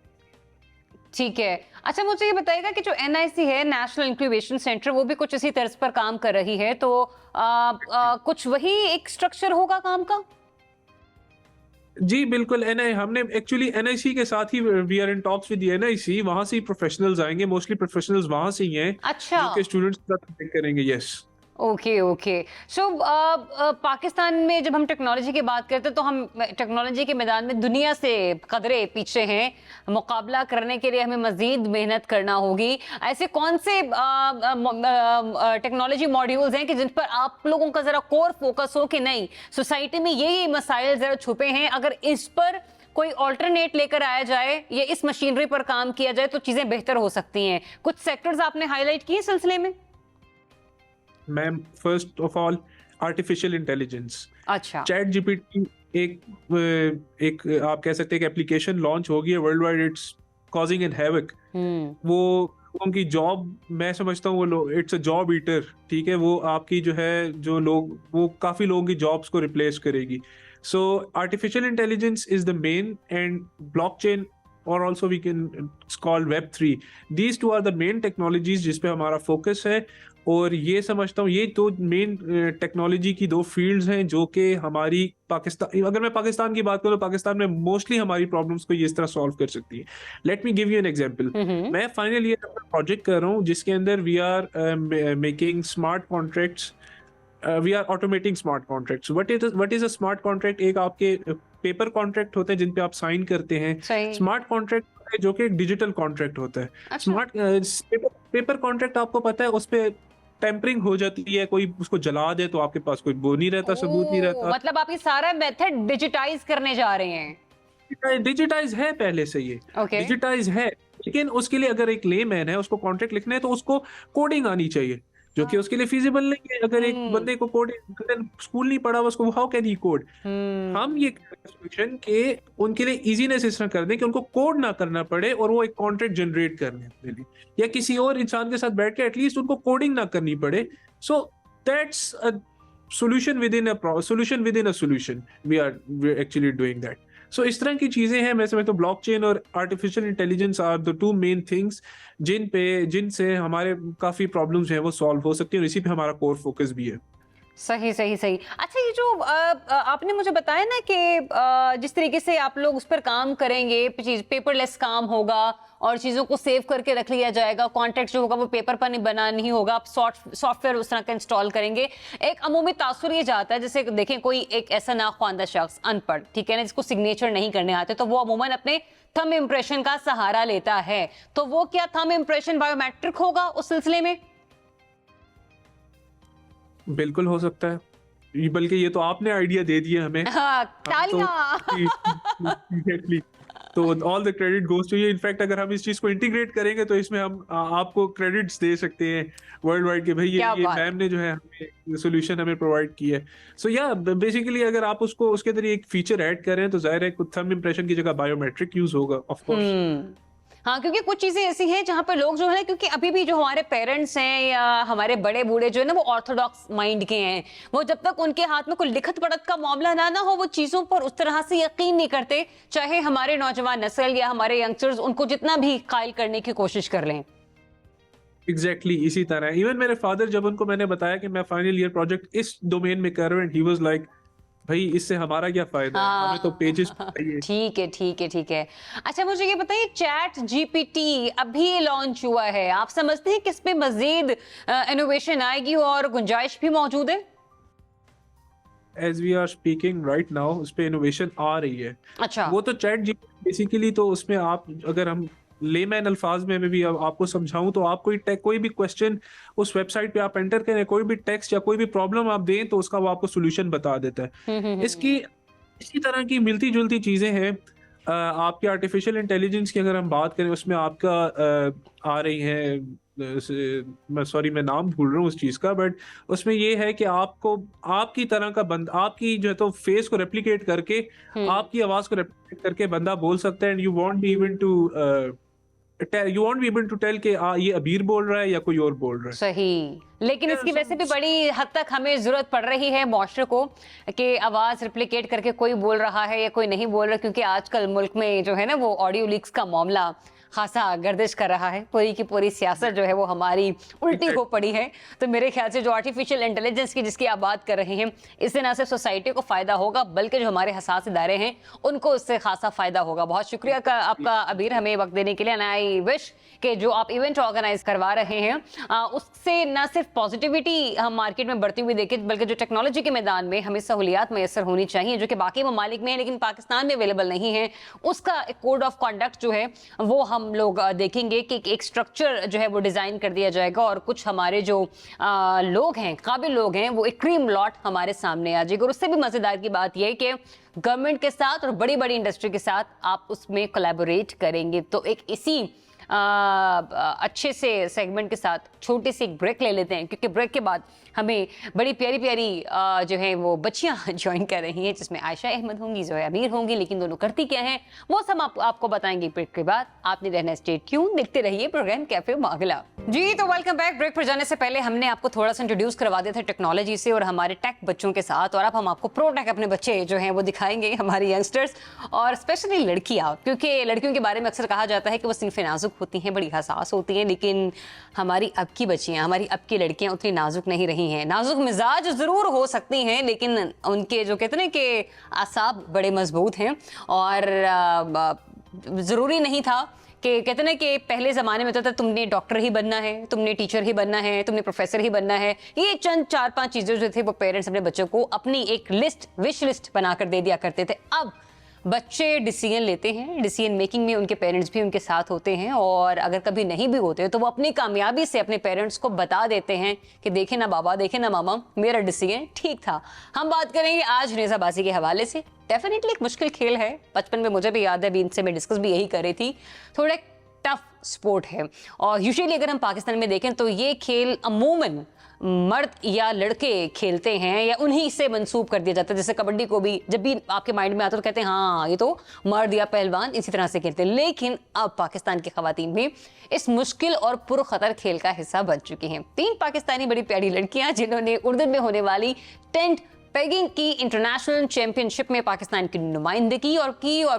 ठीक है। अच्छा, मुझे ये बताइएगा कि जो NIC है, नेशनल इंक्यूबेशन सेंटर, वो भी कुछ इसी तर्ज पर काम कर रही है, तो कुछ वही एक स्ट्रक्चर होगा काम का? जी बिल्कुल। हमने एक्चुअली NIC के साथ ही we are in talks with NIC, वहां से ही प्रोफेशनल्स आएंगे, मोस्टली प्रोफेशनल्स वहां से ही हैं। अच्छा, जो कि स्टूडेंट्स के साथ कनेक्ट करेंगे। Yes, okay. सो पाकिस्तान में जब हम टेक्नोलॉजी की बात करते हैं तो हम टेक्नोलॉजी के मैदान में दुनिया से कदरे पीछे हैं। मुकाबला करने के लिए हमें मजीद मेहनत करना होगी। ऐसे कौन से टेक्नोलॉजी मॉड्यूल्स हैं कि जिन पर आप लोगों का ज़रा कोर फोकस हो कि नहीं, सोसाइटी में ये मसाइल ज़रा छुपे हैं, अगर इस पर कोई ऑल्टरनेट लेकर आया जाए या इस मशीनरी पर काम किया जाए तो चीज़ें बेहतर हो सकती हैं? कुछ सेक्टर्स आपने हाईलाइट किए इस सिलसिले में? Ma'am, first of all artificial intelligence. अच्छा, चैट GPT एक आप कह सकते हैं कि एप्लीकेशन लॉन्च हो गई है world wide. It's causing an havoc. वो लोगों की जॉब, मैं समझता हूँ वो इट्स अ जॉब ईटर। ठीक है, वो आपकी जो है, जो लोग, वो काफी लोगों की जॉब्स को रिप्लेस करेगी। So artificial intelligence is the main, and blockchain और also we can call Web3। These two are the main technologies जिस पे हमारा फोकस है। और ये समझता हूँ ये तो मेन टेक्नोलॉजी की 2 फील्ड्स हैं जो कि हमारी पाकिस्तान, अगर मैं पाकिस्तान की बात करूँ तो पाकिस्तान में मोस्टली हमारी प्रॉब्लम्स को ये इस तरह सॉल्व कर सकती है। Let me give you an example. मैं फाइनल ईयर अपना प्रोजेक्ट कर रहा हूँ जिसके अंदर we are making smart contracts, we are automating smart contracts. What is a smart contract? एक आपके पेपर कॉन्ट्रैक्ट होते हैं जिन पे आप साइन करते हैं। स्मार्ट कॉन्ट्रैक्ट जो कि एक डिजिटल कॉन्ट्रैक्ट होता है। स्मार्ट पेपर कॉन्ट्रैक्ट आपको पता है उस पे टेम्परिंग हो जाती है, कोई उसको जला दे तो आपके पास कोई वो नहीं रहता, सबूत नहीं रहता। मतलब आप ये सारा मेथड डिजिटाइज करने जा रहे हैं? डिजिटाइज है पहले से, ये डिजिटाइज है, लेकिन उसके लिए अगर एक लेमैन है, उसको कॉन्ट्रैक्ट लिखना है तो उसको कोडिंग आनी चाहिए, जो कि उसके लिए फिजिबल नहीं है। अगर एक बंदे को कोडिंग, स्कूल नहीं पढ़ा उसको, हाउ कैन ही कोड? हम ये सोल्यूशन के उनके लिए इजीनेस इस तरह कर दें कि उनको कोड ना करना पड़े और वो एक कॉन्ट्रैक्ट जनरेट करने अपने लिए, या किसी और इंसान के साथ बैठ के एटलीस्ट उनको कोडिंग ना करनी पड़े। So that's a solution within a solution within a solution. We are actually doing that. सो इस तरह की चीज़ें हैं। मैं समझता हूँ ब्लॉकचेन और artificial intelligence are the two main things जिनसे हमारे काफ़ी प्रॉब्लम्स हैं वो सॉल्व हो सकती हैं, और इसी पे हमारा कोर फोकस भी है। सही सही सही। अच्छा, ये जो आपने मुझे बताया ना कि जिस तरीके से आप लोग उस पर काम करेंगे, पेपरलेस काम होगा और चीज़ों को सेव करके रख लिया जाएगा, कॉन्ट्रैक्ट जो होगा वो पेपर पर नहीं होगा, आप सॉफ्टवेयर उस तरह का इंस्टॉल करेंगे। एक अमूमी तासुर ये जाता है, जैसे देखें कोई एक ऐसा नाख्वानदा शख्स अनपढ़, ठीक है ना, जिसको सिग्नेचर नहीं करने आते, तो वो अमूमन अपने थंब इम्प्रेशन का सहारा लेता है। तो वो क्या थंब इम्प्रेशन बायोमेट्रिक होगा उस सिलसिले में? बिल्कुल हो सकता है, बल्कि ये तो आपने आइडिया दे दिया हमें। हाँ, एग्जैक्टली। तो all the credit goes to you. In fact अगर हम इस चीज को इंटीग्रेट करेंगे तो इसमें हम आपको क्रेडिट्स दे सकते हैं वर्ल्ड वाइड के, भाई ये मैम ने जो है हमें सोल्यूशन हमें प्रोवाइड किया है। सो या बेसिकली अगर आप उसको उसके अंदर एक फीचर ऐड कर रहे हैं तो जाहिर है कुछ थंब इंप्रेशन की जगह बायोमेट्रिक यूज होगा, ऑफ कोर्स। हाँ, क्योंकि कुछ चीजें ऐसी हैं जहाँ पर लोग जो है, क्योंकि अभी भी जो हमारे पेरेंट्स हैं या हमारे बड़े बूढ़े जो है ना, वो ऑर्थोडॉक्स माइंड के हैं। वो जब तक उनके हाथ में कोई लिखत पढ़त का मामला ना हो, वो चीजों पर उस तरह से यकीन नहीं करते, चाहे हमारे नौजवान नस्ल या हमारे यंगस्टर्स उनको जितना भी कायल करने की कोशिश कर लें। एग्जैक्टली इसी तरह इवन मेरे फादर, जब उनको मैंने बताया कि मैं फाइनल ईयर प्रोजेक्ट इस डोमेन में कर रहा हूं, ही वाज लाइक, भाई इससे हमारा क्या फायदा है, हमें तो पेजेस चाहिए। ठीक है ठीक है ठीक है। अच्छा, मुझे ये बताइए, चैट जीपीटी अभी लॉन्च हुआ है, आप समझते हैं कि इस पे मजीद इनोवेशन आएगी और गुंजाइश भी मौजूद है? As we are speaking right now उस पे इनोवेशन आ रही है। अच्छा, वो तो चैट जीपीटी बेसिकली, तो उसमें आप अगर हम लेमैन अल्फाज में भी आपको समझाऊं तो आप कोई भी क्वेश्चन उस वेबसाइट पे आप एंटर करें, कोई भी टेक्स्ट या कोई भी प्रॉब्लम आप दें तो उसका वो आपको सोल्यूशन बता देता है। इसी तरह की मिलती जुलती चीजें हैं। आपकी आर्टिफिशियल इंटेलिजेंस की अगर हम बात करें, उसमें आपका आ रही हैं, मैं नाम भूल रहा हूँ उस चीज का, बट उसमें ये है कि आपको आपकी तरह का बंदा, आपकी जो है तो फेस को रेप्लिकेट करके, आपकी आवाज को रेप्लिकेट करके बंदा बोल सकता है, and you won't be able to tell कि ये अबीर बोल रहा है या कोई और बोल रहा है। सही। लेकिन इसकी वैसे भी बड़ी हद तक हमें जरूरत पड़ रही है मुआशरे को कि आवाज रिप्लिकेट करके कोई बोल रहा है या कोई नहीं बोल रहा, क्योंकि आजकल मुल्क में जो है ना वो ऑडियो लीक्स का मामला खासा गर्दिश कर रहा है। पूरी की पूरी सियासत जो है वो हमारी उल्टी हो पड़ी है। तो मेरे ख्याल से जो आर्टिफिशियल इंटेलिजेंस की जिसकी आप बात कर रहे हैं, इससे ना सिर्फ सोसाइटी को फायदा होगा बल्कि जो हमारे हसास इदारे हैं उनको इससे खासा फायदा होगा। बहुत शुक्रिया आपका अबीर, हमें वक्त देने के लिए। एंड आई विश कि जो आप इवेंट ऑर्गेनाइज करवा रहे हैं उससे ना सिर्फ पॉजिटिविटी हम मार्केट में बढ़ती हुई देखें, बल्कि जो टेक्नोलॉजी के मैदान में हमें सहूलियात मैसर होनी चाहिए जो कि बाकी ममालिक में है लेकिन पाकिस्तान में अवेलेबल नहीं है, उसका एक कोड ऑफ कंडक्ट जो है वो हम लोग देखेंगे कि एक स्ट्रक्चर जो है वो डिजाइन कर दिया जाएगा और कुछ हमारे जो लोग हैं, काबिल लोग हैं, वो एक क्रीम लॉट हमारे सामने आ जाएगा। और उससे भी मजेदार की बात यह है कि गवर्नमेंट के साथ और बड़ी बड़ी इंडस्ट्री के साथ आप उसमें कोलैबोरेट करेंगे। तो एक इसी अच्छे से सेगमेंट के साथ छोटी सी एक ब्रेक ले लेते हैं, क्योंकि ब्रेक के बाद हमें बड़ी प्यारी प्यारी जो है वो बच्चियां ज्वाइन कर रही हैं, जिसमें आयशा अहमद होंगी, ज़ोया अमीर होंगी, लेकिन दोनों करती क्या हैं वो सब आपको बताएंगे ब्रेक के बाद। आपने रहना स्टे ट्यून, देखते रहिए प्रोग्राम कैफे मागला। जी तो वेलकम बैक। ब्रेक पर जाने से पहले हमने आपको थोड़ा सा इंट्रोड्यूस करवा दिया था टेक्नोलॉजी से और हमारे टेक बच्चों के साथ, और अब हम आपको प्रो टेक अपने बच्चे जो हैं वो दिखाएंगे, हमारे यंगस्टर्स और स्पेशली लड़कियां, क्योंकि लड़कियों के बारे में अक्सर कहा जाता है कि वो सिनफे नाजुक होती हैं, बड़ी हसास होती हैं, लेकिन हमारी अब की बच्चियां, हमारी अब की लड़कियां उतनी नाजुक नहीं रही हैं। नाजुक मिजाज जरूर हो सकती हैं लेकिन उनके जो कहते हैं कि आसाब बड़े मजबूत हैं। और जरूरी नहीं था कि कहते ना कि पहले ज़माने में तो था तुमने डॉक्टर ही बनना है, तुमने टीचर ही बनना है, तुमने प्रोफेसर ही बनना है। ये चंद 4-5 चीज़ें जो थे वो पेरेंट्स अपने बच्चों को अपनी एक लिस्ट, विश लिस्ट बनाकर दे दिया करते थे। अब बच्चे डिसीजन लेते हैं, डिसीजन मेकिंग में उनके पेरेंट्स भी उनके साथ होते हैं, और अगर कभी नहीं भी होते तो वो अपनी कामयाबी से अपने पेरेंट्स को बता देते हैं कि देखे ना बाबा, देखे ना मामा, मेरा डिसीजन ठीक था। हम बात करेंगे आज नेज़ाबाजी के हवाले से। डेफिनेटली एक मुश्किल खेल है, बचपन में मुझे भी याद है, अभी इनसे मैं डिस्कस भी यही कर रही थी। थोड़ा टफ स्पोर्ट है और यूजुअली अगर हम पाकिस्तान में देखें तो ये खेल अमूमन मर्द या लड़के खेलते हैं या उन्हीं से मंसूब कर दिया जाता है। जैसे कबड्डी को भी जब भी आपके माइंड में आता तो कहते हैं हाँ ये तो मर्द या पहलवान इसी तरह से खेलते हैं, लेकिन अब पाकिस्तान की खवातीन भी इस मुश्किल और पुरखतर खेल का हिस्सा बन चुकी हैं। 3 पाकिस्तानी बड़ी प्यारी लड़कियां जिन्होंने उर्दू में होने वाली 10th पेगिंग की इंटरनेशनल चैंपियनशिप में पाकिस्तान की नुमाइंदगी और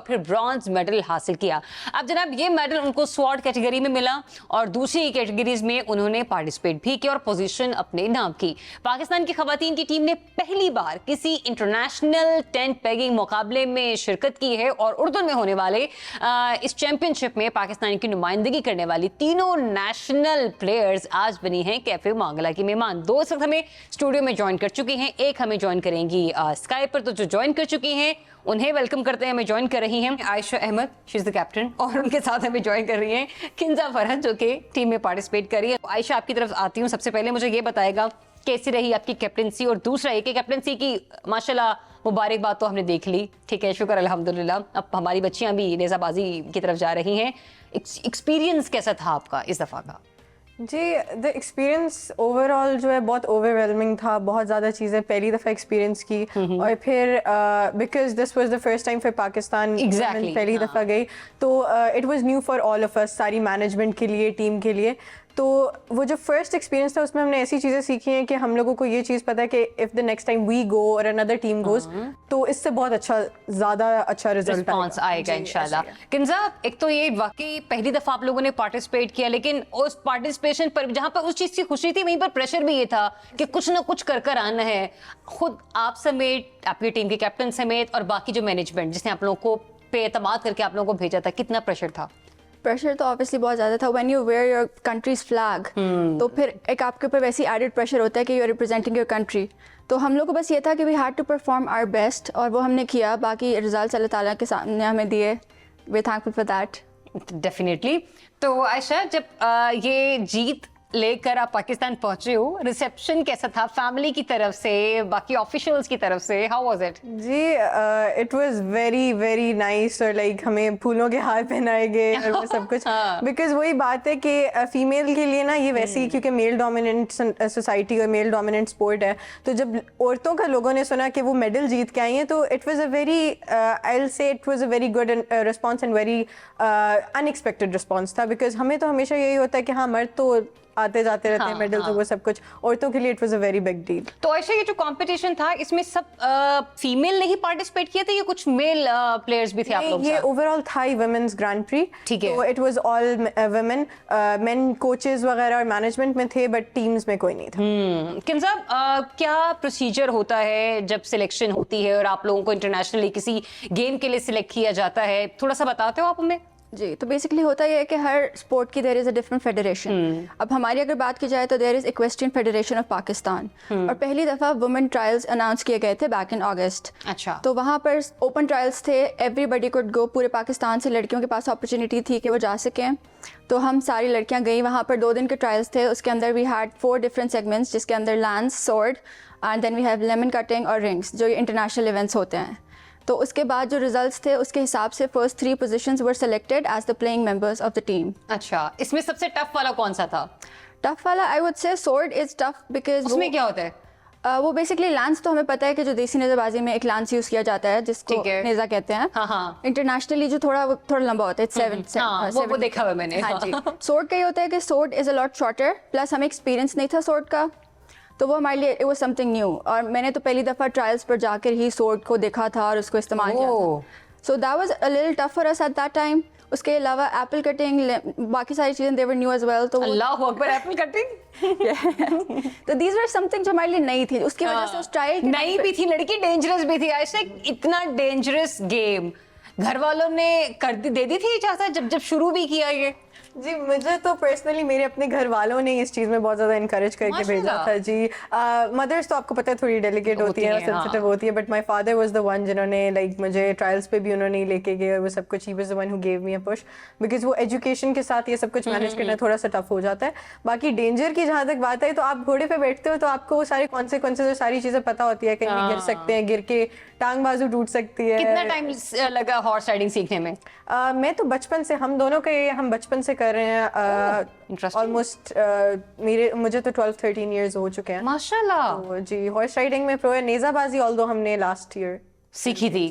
फिर ब्रॉन्ज मेडल हासिल किया। अब जनाब ये मेडल उनको स्वॉर्ड कैटेगरी में मिला और दूसरी कैटेगरीज में उन्होंने पार्टिसिपेट भी किया और पोजीशन अपने नाम की। पाकिस्तान की खवातीन की टीम ने पहली बार किसी इंटरनेशनल टेंट पेगिंग मुकाबले में शिरकत की है और उर्दू में होने वाले इस चैंपियनशिप में पाकिस्तान की नुमाइंदगी करने वाली तीनों नेशनल प्लेयर्स आज बनी हैं कैफे मांगला की मेहमान। दो इस वक्त हमें स्टूडियो में ज्वाइन कर चुकी हैं, एक हमें ज्वाइन करेंगी स्काइप पर। तो जो ज्वाइन कर चुकी हैं उन्हें वेलकम करते हैं। हमें ज्वाइन कर रही हैं Ayesha Ahmed, she is the captain, और उनके साथ हमें ज्वाइन कर रही हैं किंजा फरहत जो कि टीम में पार्टिसिपेट कर रही है। आयशा आपकी तरफ आती हूँ। सबसे पहले मुझे ये बताएगा कैसी रही आपकी कैप्टनसी, और दूसरा ये कि कैप्टनसी की माशाल्लाह मुबारकबाद तो हमने देख ली, ठीक है, शुक्र अल्हम्दुलिल्लाह, अब हमारी बच्चियां भी नेज़ाबाजी की तरफ जा रही हैं। एक्सपीरियंस कैसा था आपका इस दफ़ा का? जी, द एक्सपीरियंस ओवरऑल जो है बहुत ओवरवेलमिंग था, बहुत ज़्यादा चीज़ें पहली दफ़ा एक्सपीरियंस की, और फिर because this was the first time फिर पाकिस्तान पहली दफ़ा गई, तो it was new for all of us, सारी मैनेजमेंट के लिए, टीम के लिए। तो वो जो फर्स्ट एक्सपीरियंस था उसमें हमने ऐसी चीज़ें सीखी हैं कि हम लोगों को ये चीज़ पता है कि if the next time we go और अनदर टीम गोज तो इससे बहुत ज़्यादा अच्छा रिजल्ट आएगा इंशाल्लाह। किंजा, एक तो ये वाकई पहली दफ़ा आप लोगों ने पार्टिसिपेट किया, लेकिन उस पार्टिसिपेशन पर जहाँ पर उस चीज़ की खुशी थी वहीं पर प्रेशर भी ये था कि कुछ ना कुछ कर आना है। खुद आप समेत, आपकी टीम के कैप्टन समेत और बाकी जो मैनेजमेंट जिसने आप लोगों को पे एतमाद करके आप लोगों को भेजा था, कितना प्रेशर था? प्रेशर तो ऑब्वियसली बहुत ज़्यादा था। When you wear your country's flag तो फिर एक आपके ऊपर वैसी एडेड प्रेशर होता है कि you are representing your country. तो हम लोग को बस ये था कि we had to perform our best, और वो हमने किया। बाकी रिजल्ट्स अल्लाह ताला के सामने हमें दिए, we thankful for that. Definitely. तो आयशा, जब ये जीत लेकर आप पाकिस्तान पहुंचे हो, रिसेप्शन कैसा था फैमिली की तरफ से, बाकी ऑफिशियल्स की तरफ से? How was it? जी, it was very very nice, और लाइक हमें फूलों के हार पहनाए गए और वो सब कुछ, बिकॉज वही बात है कि फीमेल के लिए ना ये वैसे ही, क्योंकि मेल डोमिनेंट सोसाइटी और मेल डोमिनेंट स्पोर्ट है, तो जब औरतों का लोगों ने सुना कि वो मेडल जीत के आई हैं, तो it was a very, I will say it was a very good response and very unexpected response था, बिकॉज हमें तो हमेशा यही होता है कि हाँ मर्द तो आते जाते रहते हैं मेडल, तो वो सब कुछ, औरतों के लिए it was a very big deal. तो आयशा, ये जो कंपटीशन था इसमें सब फीमेल ने ही पार्टिसिपेट किए थे या कुछ मेल प्लेयर्स भी थे आप लोग? ये ओवरऑल था ही वुमेन्स ग्रैंड प्री, ठीक है, तो it was all women, main coaches वगैरह और मैनेजमेंट में थे, बट टीम्स में कोई नहीं था। किंजा, क्या प्रोसीजर होता है जब सिलेक्शन होती है और आप लोगों को इंटरनेशनली किसी गेम के लिए सिलेक्ट किया जाता है, थोड़ा सा बताते हो आप हमें? जी, तो बेसिकली होता यह है कि हर स्पोर्ट की there is a different federation. अब हमारी अगर बात की जाए तो there is equestrian federation of Pakistan, और पहली दफ़ा वुमेन ट्रायल्स अनाउंस किए गए थे बैक इन अगस्त। अच्छा। तो वहाँ पर ओपन ट्रायल्स थे, एवरीबडी कुड गो, पूरे पाकिस्तान से लड़कियों के पास अपॉर्चुनिटी थी कि वो जा सकें। तो हम सारी लड़कियाँ गई वहाँ पर। 2 दिन के ट्रायल्स थे, उसके अंदर वी हैड 4 डिफरेंट सेगमेंट्स, जिसके अंदर lance, sword and then we have lemon cutting और रिंग्स, जो इंटरनेशनल इवेंट्स होते हैं। तो उसके बाद जो रिजल्ट्स थे उसके हिसाब से first 3 positions were selected as the playing members of the team. अच्छा, इसमें सबसे टफ वाला कौन सा था? टफ वाला I would say sword is tough, because उसमें क्या होता है? वो बेसिकली लांस तो हमें पता है कि जो देसी नेज़ाबाजी में एक लांस यूज़ किया जाता है जिसको नेज़ा कहते हैं। हाँ। इंटरनेशनली जो थोड़ा लंबा होता है, 7 वो देखा हुआ मैंने। हाँ जी। स्वॉर्ड का ये होता है कि sword is a lot shorter, plus हमें एक्सपीरियंस नहीं था स्वॉर्ड का, तो वो हमारे लिए इट वाज समथिंग न्यू, और मैंने तो पहली दफ़ा ट्रायल्स पर जाकर ही स्वॉर्ड को देखा था और उसको इस्तेमाल किया था। सो that was a little tough for us at that time. उसके अलावा एप्पल कटिंग, बाकी सारी चीज़ें दे वर न्यू एज वेल। तो अल्लाह अकबर, एप्पल कटिंग तो दीज वर समथिंग जो हमारे लिए नई थी, उसकी वजह से उस ट्रायल नई भी थी, लड़की डेंजरस भी थी। ऐसे इतना डेंजरस गेम घर वालों ने दे दी थी इजाज़त जब शुरू भी किया ये? जी, मुझे तो पर्सनली मेरे अपने घर वालों ने इस चीज़ में बहुत ज़्यादा इनकरेज करके भेजा था। जी, मदर्स तो आपको पता है थोड़ी डेलिकेट होती है, सेंसिटिव होती है, but my father was the one जिन्होंने लाइक मुझे ट्रायल्स पे भी उन्होंने लेके गए, और वो सब कुछ he was the one who gave me a push, because वो एजुकेशन के साथ ये सब कुछ मैनेज करना थोड़ा सा टफ हो जाता है। बाकी डेंजर की जहाँ तक बात है, तो आप घोड़े पे बैठते हो तो आपको सारे कॉन्सिक्वेंसेस और सारी चीज़ें पता होती है, कहीं गिर सकते हैं, गिर के टांग बाजू टूट सकती है। कितना टाइम लगा हॉर्स राइडिंग सीखने में? मैं तो बचपन से, हम दोनों के हम बचपन से कर रहे हैं, ऑलमोस्ट मुझे तो 12-13 इयर्स हो चुके हैं माशाल्लाह। तो जी, हॉर्स राइडिंग में प्रो है। नेज़ाबाजी ऑल्दो हमने लास्ट ईयर सीखी थी।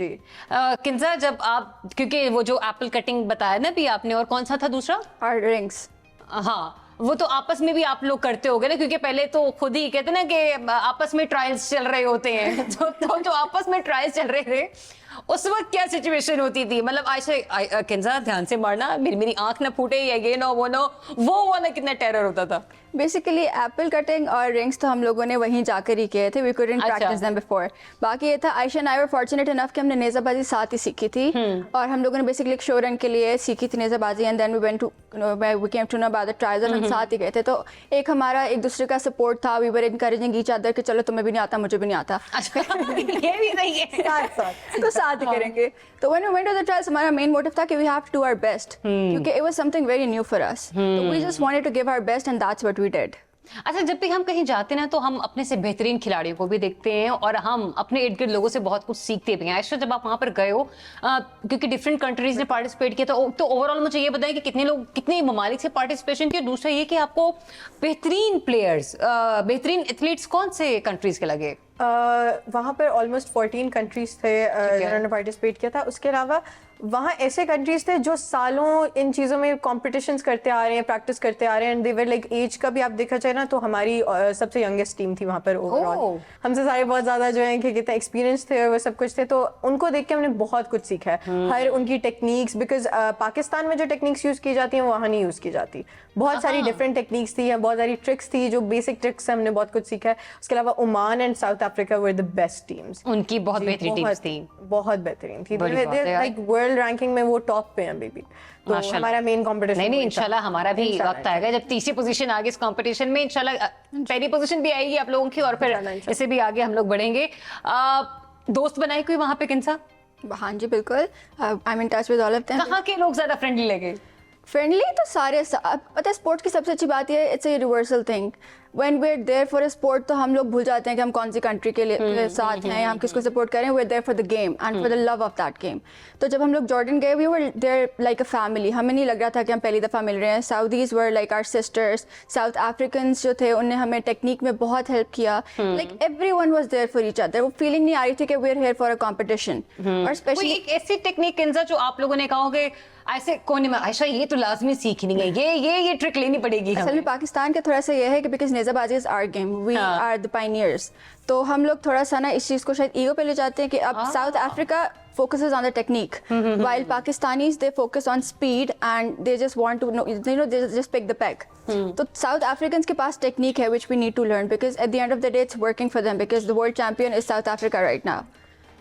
किंजा, जब आप, क्योंकि वो जो एप्पल कटिंग बताया ना भी आपने, और कौन सा था दूसरा? रिंग्स। हाँ, वो तो आपस में भी आप लोग करते होगे ना, क्योंकि पहले तो खुद ही कहते ना कि आपस में ट्रायल्स चल रहे होते हैं तो जो आपस में ट्रायल्स चल रहे थे उस वक्त क्या सिचुएशन होती थी? मतलब आयशा किंजा ध्यान से मारना, मेरी आंख ना फूटे, या ये ना वो ना, वो वाला कितना टेरर होता था। बेसिकली एप्पल कटिंग और रिंग्स तो हम लोगों ने वहीं जाकर ही किए थे, we couldn't practice them before. बाकी ये था Ayesha and I were fortunate enough कि हमने नेज़ाबाजी साथ ही सीखी थी और हम लोगों ने बेसिकली एक शो रन के लिए सीखी थी नेज़ाबाजी, and then we went to we came to know about the trials और हम साथ ही गए थे। तो एक हमारा एक दूसरे का सपोर्ट था, we were encouraging each other कि चलो तुम्हें भी नहीं आता मुझे भी नहीं आता, ये भी सही है, तो साथ ही करेंगे। तो when we went to the trials हमारा मेन मोटिव था कि we have to do our best, क्योंकि it was something very new for us, तो we just wanted to give our best and that's what we did. अच्छा, जब भी हम कहीं जाते हैं ना तो हम अपने से बेहतरीन खिलाड़ियों को भी देखते हैं और हम अपने इर्द गिर्द लोगों से बहुत कुछ सीखते भी हैं। आयशा, जब आप वहाँ पर गए हो, क्योंकि डिफरेंट कंट्रीज ने पार्टिसिपेट किया, तो ओवरऑल मुझे ये बताएं कि कितने लोग, कितने ममालिक से पार्टिसिपेशन किया। दूसरा ये कि आपको बेहतरीन प्लेयर्स, बेहतरीन एथलीट्स कौन से कंट्रीज के लगे? वहाँ पर ऑलमोस्ट 14 कंट्रीज थे जिन्होंने पार्टिसिपेट किया था। उसके अलावा वहाँ ऐसे कंट्रीज थे जो सालों इन चीज़ों में कॉम्पिटिशन्स करते आ रहे हैं, प्रैक्टिस करते आ रहे हैं, and they were like age का भी आप देखा जाए ना तो हमारी सबसे यंगेस्ट टीम थी वहाँ पर ओवरऑल। हमसे सारे बहुत ज़्यादा जो है कि कितना एक्सपीरियंस थे और वो सब कुछ थे, तो उनको देख के हमने बहुत कुछ सीखा है, हर उनकी टेक्निक्स, बिकॉज पाकिस्तान में जो टेक्निक्स यूज़ की जाती हैं वो वहाँ नहीं यूज़ की जाती। बहुत सारी डिफरेंट टेक्निक्स थी, बहुत सारी ट्रिक्स थी, जो बेसिक ट्रिक्स से हमने बहुत कुछ सीखा है। उसके अलावा Oman and south Africa were the best teams, उनकी बहुत बेहतरीन टीम्स थी, बहुत बेहतरीन थी, लाइक वर्ल्ड रैंकिंग में वो टॉप पे हैं बेबी। तो हमारा मेन कंपटीशन, नहीं इंशाल्लाह हमारा भी वक्त आएगा जब तीसरी पोजीशन आगे इस कंपटीशन में, इंशाल्लाह पहली पोजीशन भी आएगी आप लोगों की और फिर इससे भी आगे हम लोग बढ़ेंगे। दोस्त बनाए कोई वहाँ पे किंसा? हाँ जी बिल्कुल, I am in touch with all of them. कहाँ के लोग ज्यादा फ्रेंडली लगे? फ्रेंडली तो सारे, पता है स्पोर्ट्स की सबसे अच्छी बात ये है, it's a universal thing. When we are there for a sport तो हम लोग भूल जाते हैं कि हम कौन सी कंट्री के साथ हैं, हम किसको सपोर्ट करें। We are there for the game and for the love of that game. तो जब हम लोग जॉर्डन गए, we were there like a family, हमें नहीं लग रहा था कि हम पहली दफ़ा मिल रहे हैं। Saudis were like our sisters, South Africans जो थे उनने हमें टेक्निक में बहुत हेल्प किया, like everyone was there for each other. वो फीलिंग नहीं आ रही थी कि we are here for a competition. और स्पेशली एक ऐसी टेक्निक किंजा जो आप लोगों ने कहा कि ऐसे कोने में आयशा ये तो लाजमी सीखनी है, ये ट्रिक लेनी पड़ेगी। असल में पाकिस्तान का थोड़ा सा ये है कि बिकॉज नेज़ाबाजी is our game, we are the pioneers, तो हम लोग थोड़ा सा ना इस चीज़ को शायद ईगो पे ले जाते हैं कि अब south Africa focuses on the technique, while Pakistanis they focus on speed and they just want to know, they just pick the peg. So South Africans के पास technique है which we need to learn, because at the end of the day it's working for them, because the world champion is South Africa right now.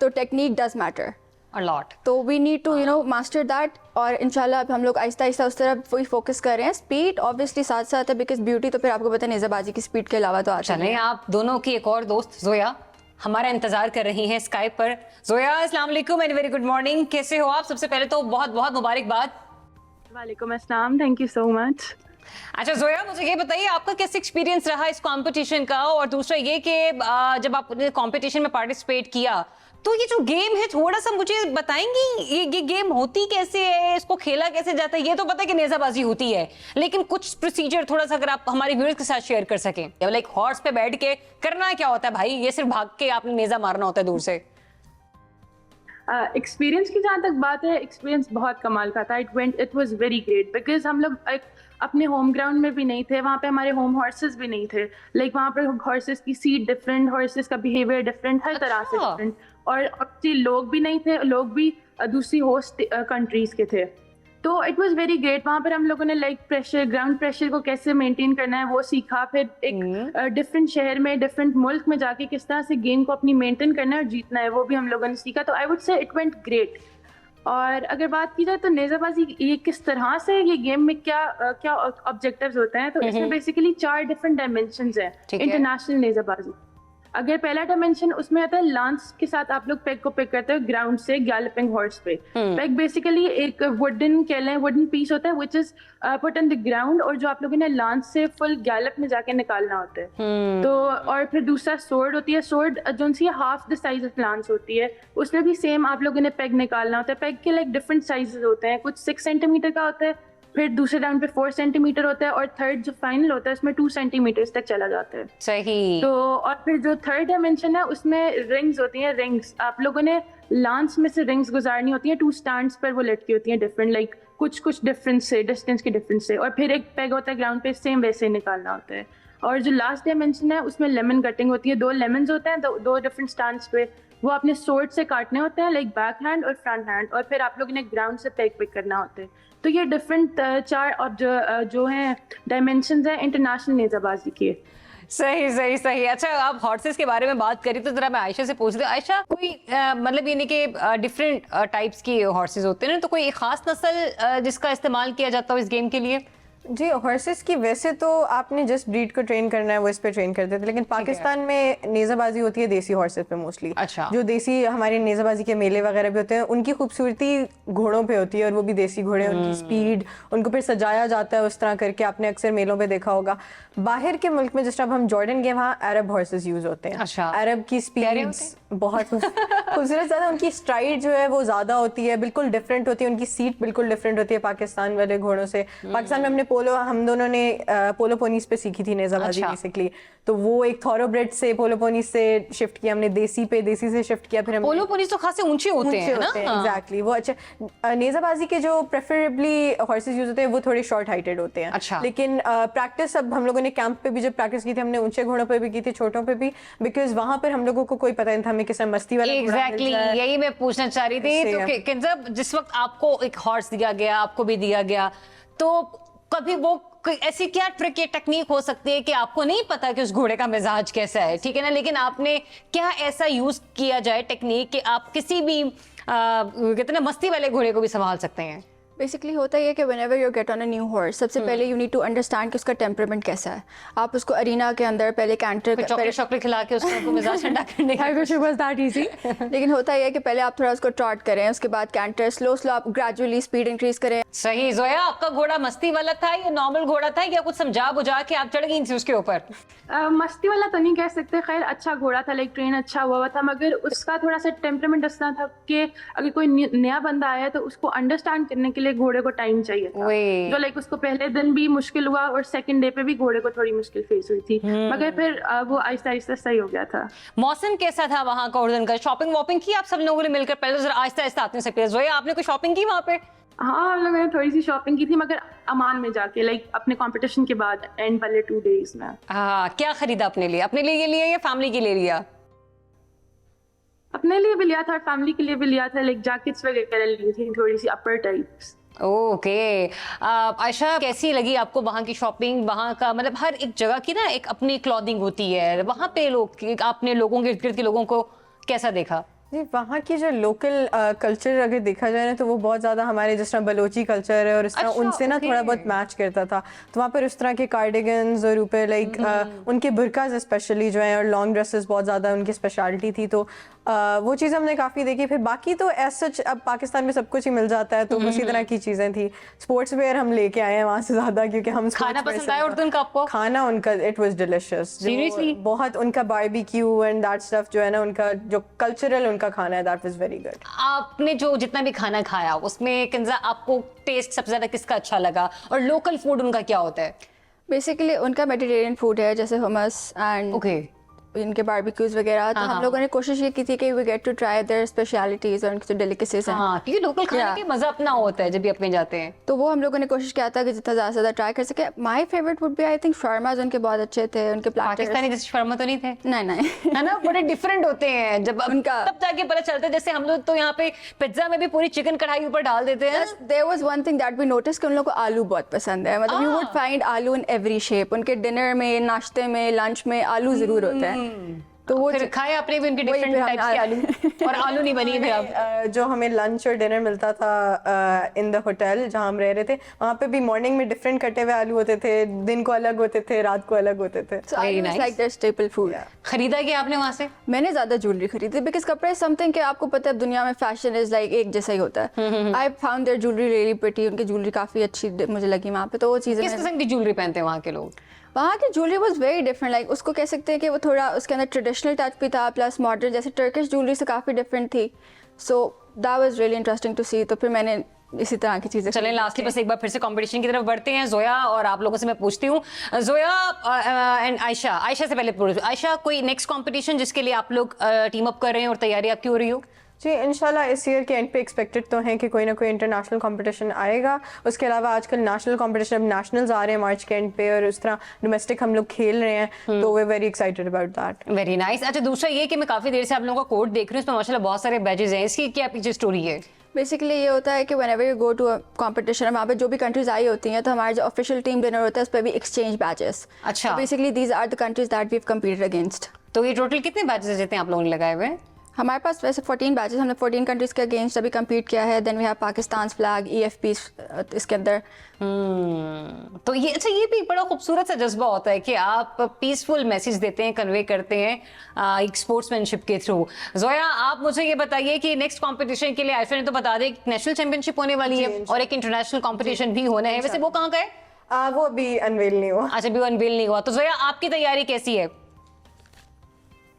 So technique does matter a lot. तो we need to master that, और इंशाल्लाह अब हम लोग आहिस्ता आहिस्ता उस तरफ वही focus कर रहे हैं। स्पीड ऑब्वियसली साथ साथ है, बिकॉज ब्यूटी तो फिर आपको पता है नेज़ाबाजी की स्पीड के अलावा तो आता नहीं। आप दोनों की एक और दोस्त जोया हमारा इंतजार कर रही हैं स्काइप पर। जोया, अस्सलाम वालेकुम एंड वेरी गुड मॉर्निंग, कैसे हो आप? सबसे पहले तो बहुत बहुत मुबारकबाद। वालेकुम अस्सलाम, थैंक यू सो मच। अच्छा जोया, मुझे ये बताइए आपका कैसे एक्सपीरियंस रहा इस कंपटीशन का, और दूसरा ये कि जब आपने कंपटीशन में पार्टिसिपेट किया तो ये जो गेम है थोड़ा सा मुझे बताएंगी, ये गेम होती कैसे है, इसको खेला कैसे जाता है? ये तो पता है कि नेज़ाबाजी होती है, लेकिन कुछ प्रोसीजर थोड़ा सा अगर आप हमारे व्यूअर्स के साथ शेयर कर सकें। लाइक हॉर्स पे बैठ के करना क्या होता है भाई? ये सिर्फ भाग के आपने नेज़ा मारना होता है दूर से। एक्सपीरियंस की जहाँ तक बात है, एक्सपीरियंस बहुत कमाल का था। It was very great, because हम लोग अपने होम ग्राउंड में भी नहीं थे, वहाँ पे हमारे होम हॉर्सेस भी नहीं थे। लाइक वहाँ पर हॉर्सेस की सीट डिफरेंट, हॉर्सेस का बिहेवियर डिफरेंट, हर तरह से डिफरेंट, और लोग भी नहीं थे, लोग भी दूसरी होस्ट कंट्रीज के थे। तो इट वाज वेरी ग्रेट। वहाँ पर हम लोगों ने लाइक प्रेशर, ग्राउंड प्रेशर को कैसे मेंटेन करना है वो सीखा। फिर एक डिफरेंट शहर में, डिफरेंट मुल्क में जाके किस तरह से गेम को अपनी मेंटेन करना है और जीतना है, वो भी हम लोगों ने सीखा। तो I would say it went great. और अगर बात की जाए तो नेज़ाबाजी ये किस तरह से, ये गेम में क्या ऑब्जेक्टिव्स होते हैं, तो इसमें बेसिकली 4 डिफरेंट डायमेंशंस हैं इंटरनेशनल नेज़ाबाजी। अगर पहला डायमेंशन उसमें आता है लांस के साथ आप लोग पेग को पिक करते हो ग्राउंड से गैलपिंग हॉर्स पे। पेग बेसिकली एक वुडन पीस होता है which is put on the ground, और जो आप लोगों ने लांस से फुल गैलप में जाके निकालना होता है। तो और फिर दूसरा सोर्ड होती है, सोर्ड जो सी half the size of lance होती है, उसमें भी सेम आप लोगों ने पेग निकालना होता है। पेग के लाइक डिफरेंट साइजेस होते हैं, कुछ 6 सेंटीमीटर का होता है, फिर दूसरे राउंड पे 4 सेंटीमीटर होता है और थर्ड जो फाइनल होता है उसमें 2 सेंटीमीटर तक चला जाता है। सही। तो और फिर जो थर्ड डायमेंशन है उसमें रिंग्स होती हैं। रिंग्स आप लोगों ने लांस में से रिंग्स गुजारनी होती हैं, 2 स्टैंड्स पर वो लटकी होती हैं डिफरेंट, लाइक कुछ डिफरेंस से, डिस्टेंस के डिफरेंस से, और फिर एक पेग होता है ग्राउंड पे, सेम वैसे निकालना होता है। और जो लास्ट डायमेंशन है उसमें लेमन कटिंग होती है। 2 लेमन्स होते हैं, 2 डिफरेंट स्टैंड्स पे, वो अपने सोर्ड से काटने होते हैं, लाइक बैक हैंड और फ्रंट हैंड, और फिर आप लोगों ने ग्राउंड से पेग पिक करना होता है। तो ये डिफरेंट 4 और जो हैं डायमेंशंस हैं इंटरनेशनल नेज़ाबाजी के। सही सही सही। अच्छा, आप हॉर्सेस के बारे में बात करी तो जरा मैं आयशा से पूछ रही हूँ। आयशा, कोई मतलब ये नहीं कि डिफरेंट टाइप्स की हॉर्सेस होते हैं ना, तो कोई एक खास नस्ल जिसका इस्तेमाल किया जाता हो इस गेम के लिए? जी, हॉर्सेस की वैसे तो आपने जिस ब्रीड को ट्रेन करना है वो इस पे ट्रेन करते थे, लेकिन पाकिस्तान में नेज़ाबाजी होती है देसी हॉर्सेस पे मोस्टली। अच्छा। जो देसी हमारे नेज़ाबाजी के मेले वगैरह भी होते हैं, उनकी खूबसूरती घोड़ों पे होती है, और वो भी देसी घोड़े, उनकी स्पीड, उनको फिर सजाया जाता है उस तरह करके, आपने अक्सर मेलों पे देखा होगा। बाहर के मुल्क में जिस तरह हम जॉर्डन गए, वहाँ अरब हॉर्सेस यूज होते हैं। अच्छा। अरब की स्पीड बहुत खूबसूरत, ज़्यादा उनकी स्ट्राइड जो है वो ज़्यादा होती है, बिल्कुल डिफरेंट होती है, उनकी सीट बिल्कुल डिफरेंट होती है पाकिस्तान वाले घोड़ों से। पाकिस्तान में हम दोनों ने पोलो पोनीस पे सीखी थी नेज़ाबाजी बेसिकली, तो वो एक थॉरोब्रेड से पोलो पोनीस से शिफ्ट किया हमने, देसी से शिफ्ट किया। फिर हम पोलो पोनीस तो खासे ऊंचे होते हैं ना? एग्जैक्टली, वो अच्छा। नेज़ाबाजी के जो प्रेफरेबली हॉर्सेस यूज होते हैं वो थोड़े शॉर्ट हाइटेड होते हैं। अच्छा। लेकिन प्रैक्टिस अब हम लोगों ने कैंप पे भी जब प्रैक्टिस की थी, हमने ऊंचे घोड़ों पे भी की थी, छोटों पे भी, बिकॉज वहां पर हम लोगों को कोई पता नहीं था हमें किस मस्ती वाला एग्जैक्टली यही मैं पूछना चाह रही थी। तो किंजब, जिस वक्त आपको एक हॉर्स दिया गया, आपको भी दिया गया, तो कभी वो कोई ऐसी क्या ट्रिक या टेक्निक हो सकती है कि आपको नहीं पता कि उस घोड़े का मिजाज कैसा है, ठीक है ना, लेकिन आपने क्या ऐसा यूज किया जाए टेक्निक कि आप किसी भी कितने मस्ती वाले घोड़े को भी संभाल सकते हैं? बेसिकली होता है कि whenever you get on a new horse, सबसे पहले यू नीड टू अंडरस्टैंड कि उसका टेम्परामेंट कैसा है। आप उसको अरीना के अंदर पहले कैंटर चॉकलेट खिला के उसको मिजाज ठंडा करने का, I wish it was that easy. लेकिन होता है कि पहले आप थोड़ा उसको ट्रॉट करें, उसके बाद कैंटर स्लो आप ग्रेजुअली स्पीड इंक्रीज करें। सही। जोया, आपका घोड़ा मस्ती वाला था या नॉर्मल घोड़ा था, या कुछ समझा बुझा के आप चढ़ गई थी उसके ऊपर? मस्ती वाला तो नहीं कह सकते, खैर अच्छा घोड़ा था, लाइक ट्रेन अच्छा हुआ था, मगर उसका थोड़ा सा टेम्परामेंट इस तरह था कि अगर कोई नया बंदा आया तो उसको अंडरस्टैंड करने के लिए घोड़े को टाइम चाहिए था। जो लाइक उसको पहले दिन भी मुश्किल हुआ और सेकंड डे पे भी घोड़े को थोड़ी मुश्किल फेस हुई थी, मगर फिर वो आहिस्ता आहिस्ता सही हो गया था। मौसम कैसा था वहाँ का उर्दन का? शॉपिंग वॉपिंग की आप सब लोगों ने मिलकर? पहले जरा आहिस्ता आहिस्ता आते हैं। जोया, आपने कोई शॉपिंग की वहाँ पे? हाँ, हम लोगों ने थोड़ी सी शॉपिंग की थी, मगर अमान में जाके, लाइक अपने कंपटीशन के बाद एंड वाले 2 डेज में। हाँ, क्या खरीदा अपने लिए? अपने लिए ये लिया या फैमिली के लिए लिया? अपने लिए भी लिया था और फैमिली के लिए भी लिया था, लाइक जैकेट्स वगैरह ली थी, थोड़ी सी अपर टाइप्स। ओके। आयशा, कैसी लगी आपको वहाँ की शॉपिंग? वहाँ का मतलब हर एक जगह की ना एक अपनी क्लॉथिंग होती है, वहाँ पे आपने लोगों के इर्द गिर्द के लोगों को कैसा देखा? जी, वहाँ की जो लोकल कल्चर अगर देखा जाए ना, तो वो बहुत ज़्यादा हमारे जिस तरह बलोची कल्चर है और इस तरह उनसे ना थोड़ा बहुत मैच करता था। तो वहाँ पर उस तरह के कार्डिगन्स और ऊपर लाइक उनके बुरकाज स्पेशली जो हैं और लॉन्ग ड्रेसेस बहुत ज़्यादा उनकी स्पेशलिटी थी, तो वो चीज़ हमने काफ़ी देखी। फिर बाकी तो एज सच अब पाकिस्तान में सब कुछ ही मिल जाता है, तो उसी तरह की चीज़ें थी। स्पोर्ट्स वेयर हम लेके आए हैं वहाँ से ज़्यादा, क्योंकि हम खाना पसंद आया उर्दून का आपको? खाना उनका इट वाज डिलिशियस, बहुत उनका बारबेक्यू एंड दैट स्टफ जो है ना, उनका जो कल्चरल उनका खाना है, दैट वाज वेरी गुड। आपने जो जितना भी खाना खाया उसमें किंजा आपको टेस्ट सबसे ज्यादा किसका अच्छा लगा, और लोकल फूड उनका क्या होता है? बेसिकली उनका मेडिटेरियन फूड है, जैसे हमस एंड इनके बारबेक्यूज वगैरह। तो हम लोगों ने कोशिश ये की थी कि we get to try their specialities और उनकी जो डेलिकेसीज हैं, क्योंकि लोकल खाने के मजा अपना होता है जब भी अपने जाते हैं। तो वो हम लोगों ने कोशिश किया था कि जितना ज़्यादा से ज़्यादा ट्राई कर सके। My favourite would be I think shawarmas, उनके बहुत अच्छे थे, उनके प्लैटर्स। पाकिस्तानी जैसे शर्मा तो नहीं थे? नहीं है ना, बड़े डिफरेंट होते हैं, जब उनका तब जाके पता चलता है। जैसे हम लोग तो यहाँ पे पिज्जा में भी पूरी चिकन कढ़ाई ऊपर डाल देते हैं। There was one thing that we notice कि उन लोगों को आलू बहुत पसंद है, मतलब यू वुड फाइंड आलू इन एवरी शेप। उनके डिनर में, नाश्ते में, लंच में आलू जरूर होता है। तो वो फिर खाए आपने भी उनके डिफरेंट टाइप्स के आलू, और आलू नहीं बनी फिर आप? जो हमें लंच और डिनर मिलता था इन द होटल जहाँ हम रह रहे थे, वहाँ पे भी मॉर्निंग में डिफरेंट कटे हुए आलू होते थे, दिन को अलग होते थे, रात को अलग होते थे। Like their staple food. खरीदा क्या आपने वहाँ से? मैंने ज्यादा ज्वेलरी खरीदी, बिकॉज कपड़े समथिंग कि आपको पता है दुनिया में फैशन इज लाइक एक जैसा ही होता है। I found their jewellery really pretty, उनकी ज्वेलरी काफी अच्छी मुझे लगी वहाँ पे। तो वो चीजें, किस किस्म की ज्वेलरी पहनते हैं वहाँ के लोग? वहाँ की jewellery was very different, like उसको कह सकते हैं कि वो थोड़ा उसके अंदर ट्रेडिशनल टच भी था प्लस मॉडर्न, जैसे टर्किश ज्वेलरी से काफ़ी डिफरेंट थी। So that was really interesting to see. तो फिर मैंने इसी तरह की चीज़ें। चलें लास्टली बस एक बार फिर से कंपटीशन की तरफ बढ़ते हैं जोया, और आप लोगों से मैं पूछती हूँ जोया एंड आयशा से पहले पूछूं, आयशा कोई नेक्स्ट कंपटीशन जिसके लिए आप लोग टीम अप कर रहे हैं और तैयारी आपकी हो रही हो? जी इंशाल्लाह इस ईयर के एंड पे एक्सपेक्टेड तो हैं कि कोई ना कोई इंटरनेशनल कंपटीशन आएगा। उसके अलावा आजकल नेशनल कंपटीशन, अब नेशनल्स आ रहे हैं मार्च के एंड पे, और उस तरह डोमेस्टिक हम लोग खेल रहे हैं, तो वे very excited about that. Very nice. अच्छा दूसरा ये कि मैं काफ़ी देर से आप लोगों का कोड देख रही हूँ, इसमें माशाल्लाह बहुत सारे बैजेस हैं, इसकी क्या पीछे स्टोरी है? बेसिकली ये होता है कि whenever you go to a competition, वहाँ पे जो भी कंट्रीज आई होती हैं, तो हमारा जो ऑफिशियल टीम डिनर होता है उस पर भी एक्सचेंज बैचेस। अच्छा, basically these are the countries that we have competed against. तो ये टोटल कितने बैचेस जितने आप लोगों ने लगाए हुए हैं? हमारे पास वैसे 14 बैचेस, हमने 14 कंट्रीज के अगेंस्ट अभी कम्पीट किया है। Then we have Pakistan flag, EFP इसके अंदर। तो ये अच्छा, ये भी बड़ा खूबसूरत सा जज्बा होता है कि आप पीसफुल मैसेज देते हैं, कन्वे करते हैं एक स्पोर्ट्समैनशिप के थ्रू। जोया आप मुझे ये बताइए कि नेक्स्ट कंपटीशन के लिए आयशा ने तो बता दें नेशनल चैंपियनशिप होने वाली है और एक इंटरनेशनल कंपटीशन भी होना है, वैसे वो कहाँ का है? वो अभी अनवेल नहीं हुआ। अच्छा, अभी अनवेल नहीं हुआ। तो जोया आपकी तैयारी कैसी है?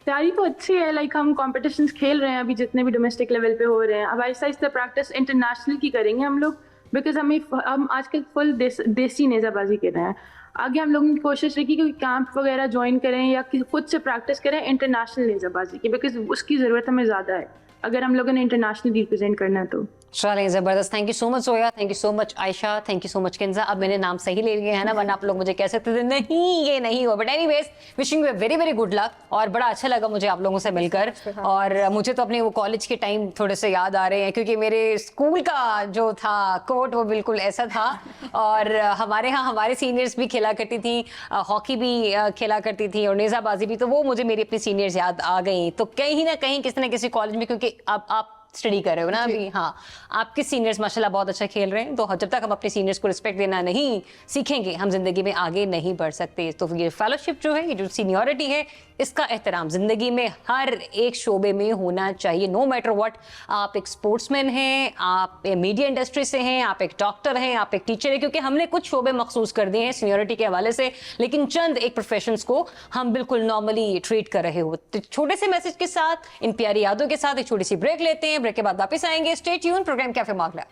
तैयारी तो अच्छी है, लाइक हम कॉम्पिटिशन्स खेल रहे हैं अभी जितने भी डोमेस्टिक लेवल पे हो रहे हैं। अब आहिस्ता आहिस्ता प्रैक्टिस इंटरनेशनल की करेंगे हम लोग, बिकॉज हम आजकल फुल देसी नेज़ाबाजी कर रहे हैं। आगे हम लोगों की कोशिश रही कि कैंप वगैरह ज्वाइन करें या खुद से प्रैक्टिस करें इंटरनेशनल नेज़ाबाजी की, बिकॉज उसकी ज़रूरत हमें ज़्यादा है अगर हम लोगों ने इंटरनेशनल रिप्रेजेंट करना है तो। चलें जबरदस्त। Thank you so much Zoya, thank you so much Ayesha, thank you so much Kinza. अब मैंने नाम सही ले लिया है ना, वरना आप लोग मुझे कह सकते थे नहीं ये नहीं हुआ। But anyways wishing you very very good luck, और बड़ा अच्छा लगा मुझे आप लोगों से मिलकर। और मुझे तो अपने वो कॉलेज के टाइम थोड़े से याद आ रहे हैं, क्योंकि मेरे स्कूल का जो था कोर्ट वो बिल्कुल ऐसा था। और हमारे यहाँ हमारे सीनियर्स भी खेला करती थी, हॉकी भी खेला करती थी और नेज़ाबाजी भी, तो वो मुझे मेरी अपनी सीनियर्स याद आ गई। तो कहीं ना कहीं किसी न किसी कॉलेज में, क्योंकि आप स्टडी कर रहे हो ना अभी, हाँ आपके सीनियर्स माशाल्लाह बहुत अच्छा खेल रहे हैं। तो जब तक हम अपने सीनियर्स को रिस्पेक्ट देना नहीं सीखेंगे हम जिंदगी में आगे नहीं बढ़ सकते। तो ये फेलोशिप जो है, ये जो सीनियरिटी है, इसका एहतराम जिंदगी में हर एक शोबे में होना चाहिए, नो मैटर व्हाट। आप एक स्पोर्ट्समैन हैं, आप मीडिया इंडस्ट्री से हैं, आप एक डॉक्टर हैं, आप एक टीचर हैं, क्योंकि हमने कुछ शोबे मखसूस कर दिए हैं सीनियरिटी के हवाले से, लेकिन चंद एक प्रोफेशंस को हम बिल्कुल नॉर्मली ट्रीट कर रहे हो। तो छोटे से मैसेज के साथ, इन प्यारी यादों के साथ एक छोटी सी ब्रेक लेते हैं, ब्रेक के बाद वापस आएंगे। स्टे ट्यून, प्रोग्राम कैफे मागला।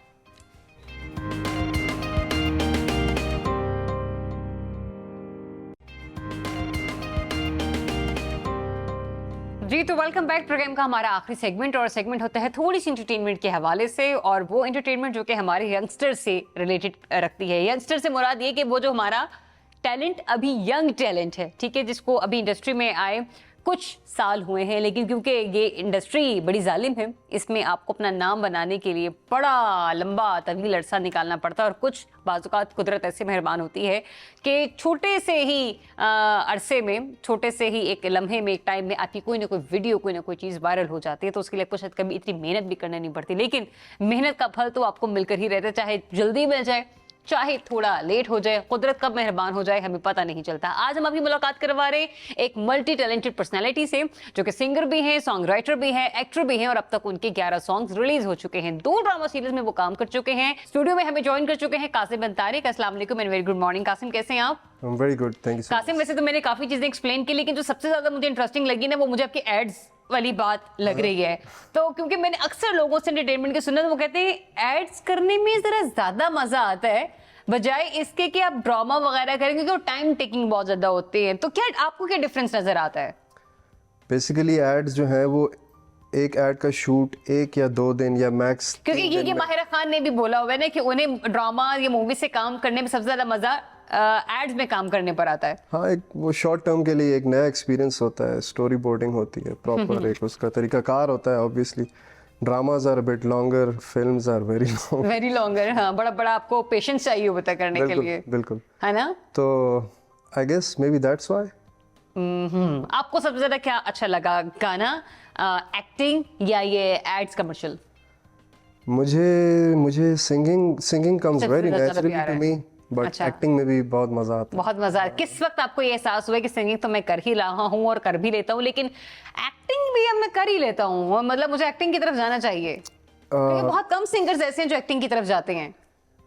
जी तो वेलकम बैक। प्रोग्राम का हमारा आखिरी सेगमेंट, और सेगमेंट होता है थोड़ी सी एंटरटेनमेंट के हवाले से, और वो एंटरटेनमेंट जो कि हमारे यंगस्टर से रिलेटेड रखती है। यंगस्टर से मुराद ये कि वो जो हमारा टैलेंट, अभी यंग टैलेंट है, ठीक है, जिसको अभी इंडस्ट्री में आए कुछ साल हुए हैं, लेकिन क्योंकि ये इंडस्ट्री बड़ी जालिम है, इसमें आपको अपना नाम बनाने के लिए बड़ा लंबा तवील अरसा निकालना पड़ता है। और कुछ बाज़-औक़ात कुदरत ऐसे मेहरबान होती है कि छोटे से ही अरसे में, छोटे से ही एक लम्हे में, एक टाइम में आपकी कोई ना कोई वीडियो, कोई ना कोई चीज़ वायरल हो जाती है। तो उसके लिए आपको शायद कभी इतनी मेहनत भी करनी नहीं पड़ती, लेकिन मेहनत का फल तो आपको मिलकर ही रहता है, चाहे जल्दी मिल जाए चाहे थोड़ा लेट हो जाए। कुदरत कब मेहरबान हो जाए हमें पता नहीं चलता। आज हम आपकी मुलाकात करवा रहे हैं एक मल्टी टैलेंटेड पर्सनैलिटी से, जो कि सिंगर भी हैं, सॉन्ग राइटर भी हैं, एक्टर भी हैं, और अब तक उनके 11 सॉन्ग्स रिलीज हो चुके हैं। 2 ड्रामा सीरीज में वो काम कर चुके हैं। स्टूडियो में हमें ज्वाइन कर चुके हैं कासिम बिन तारिक। अस्सलाम वालेकुम and very good morning. Qasim कैसे हैं आप? Very good, thank you. Qasim वैसे तो मैंने काफी चीजें एक्सप्लेन की, लेकिन जो सबसे ज्यादा मुझे इंटरेस्टिंग लगी ना, वो मुझे आपकी एड्स वाली बात लग रही है। तो क्योंकि मैंने अक्सर लोगों से एंटरटेनमेंट की सुना, तो वो कहते हैं एड्स करने में जरा ज्यादा मजा आता है बजाय इसके कि आप ड्रामा वगैरह करेंगे, क्योंकि वो टाइम टेकिंग बहुत ज्यादा होती है। तो क्या आपको क्या डिफरेंस नजर आता है? बेसिकली एड्स जो है वो एक ऐड का शूट 1 या 2 दिन या मैक्स, क्योंकि ये माहिरा खान ने भी बोला हुआ है ना कि उन्हें ड्रामा या मूवी से काम करने में सबसे ज्यादा मजा एड्स में काम करने पर आता है। हाँ, एक वो शॉर्ट टर्म के लिए एक नया एक्सपीरियंस होता है, स्टोरी बोर्डिंग होती है प्रॉपर, एक उसका तरीकाकार होता है। Obviously dramas are a bit longer, films are very longer. हाँ, बड़ा आपको पेशेंस चाहिए होता है करने के लिए, बिल्कुल, है ना? तो I guess maybe that's why. आपको सबसे ज्यादा क्या अच्छा लगा, गाना, एक्टिंग या ये एड्स कमर्शियल? मुझे singing comes very naturally to me, but acting में भी बहुत मजा आता है। बहुत मजा। किस वक्त आपको ये एहसास हुआ कि सिंगिंग तो मैं कर ही रहा हूँ और कर भी लेता हूँ, लेकिन एक्टिंग भी अब मैं कर ही लेता हूँ, मतलब मुझे एक्टिंग की तरफ जाना चाहिए? क्योंकि बहुत कम सिंगर्स ऐसे हैं जो एक्टिंग की तरफ जाते हैं।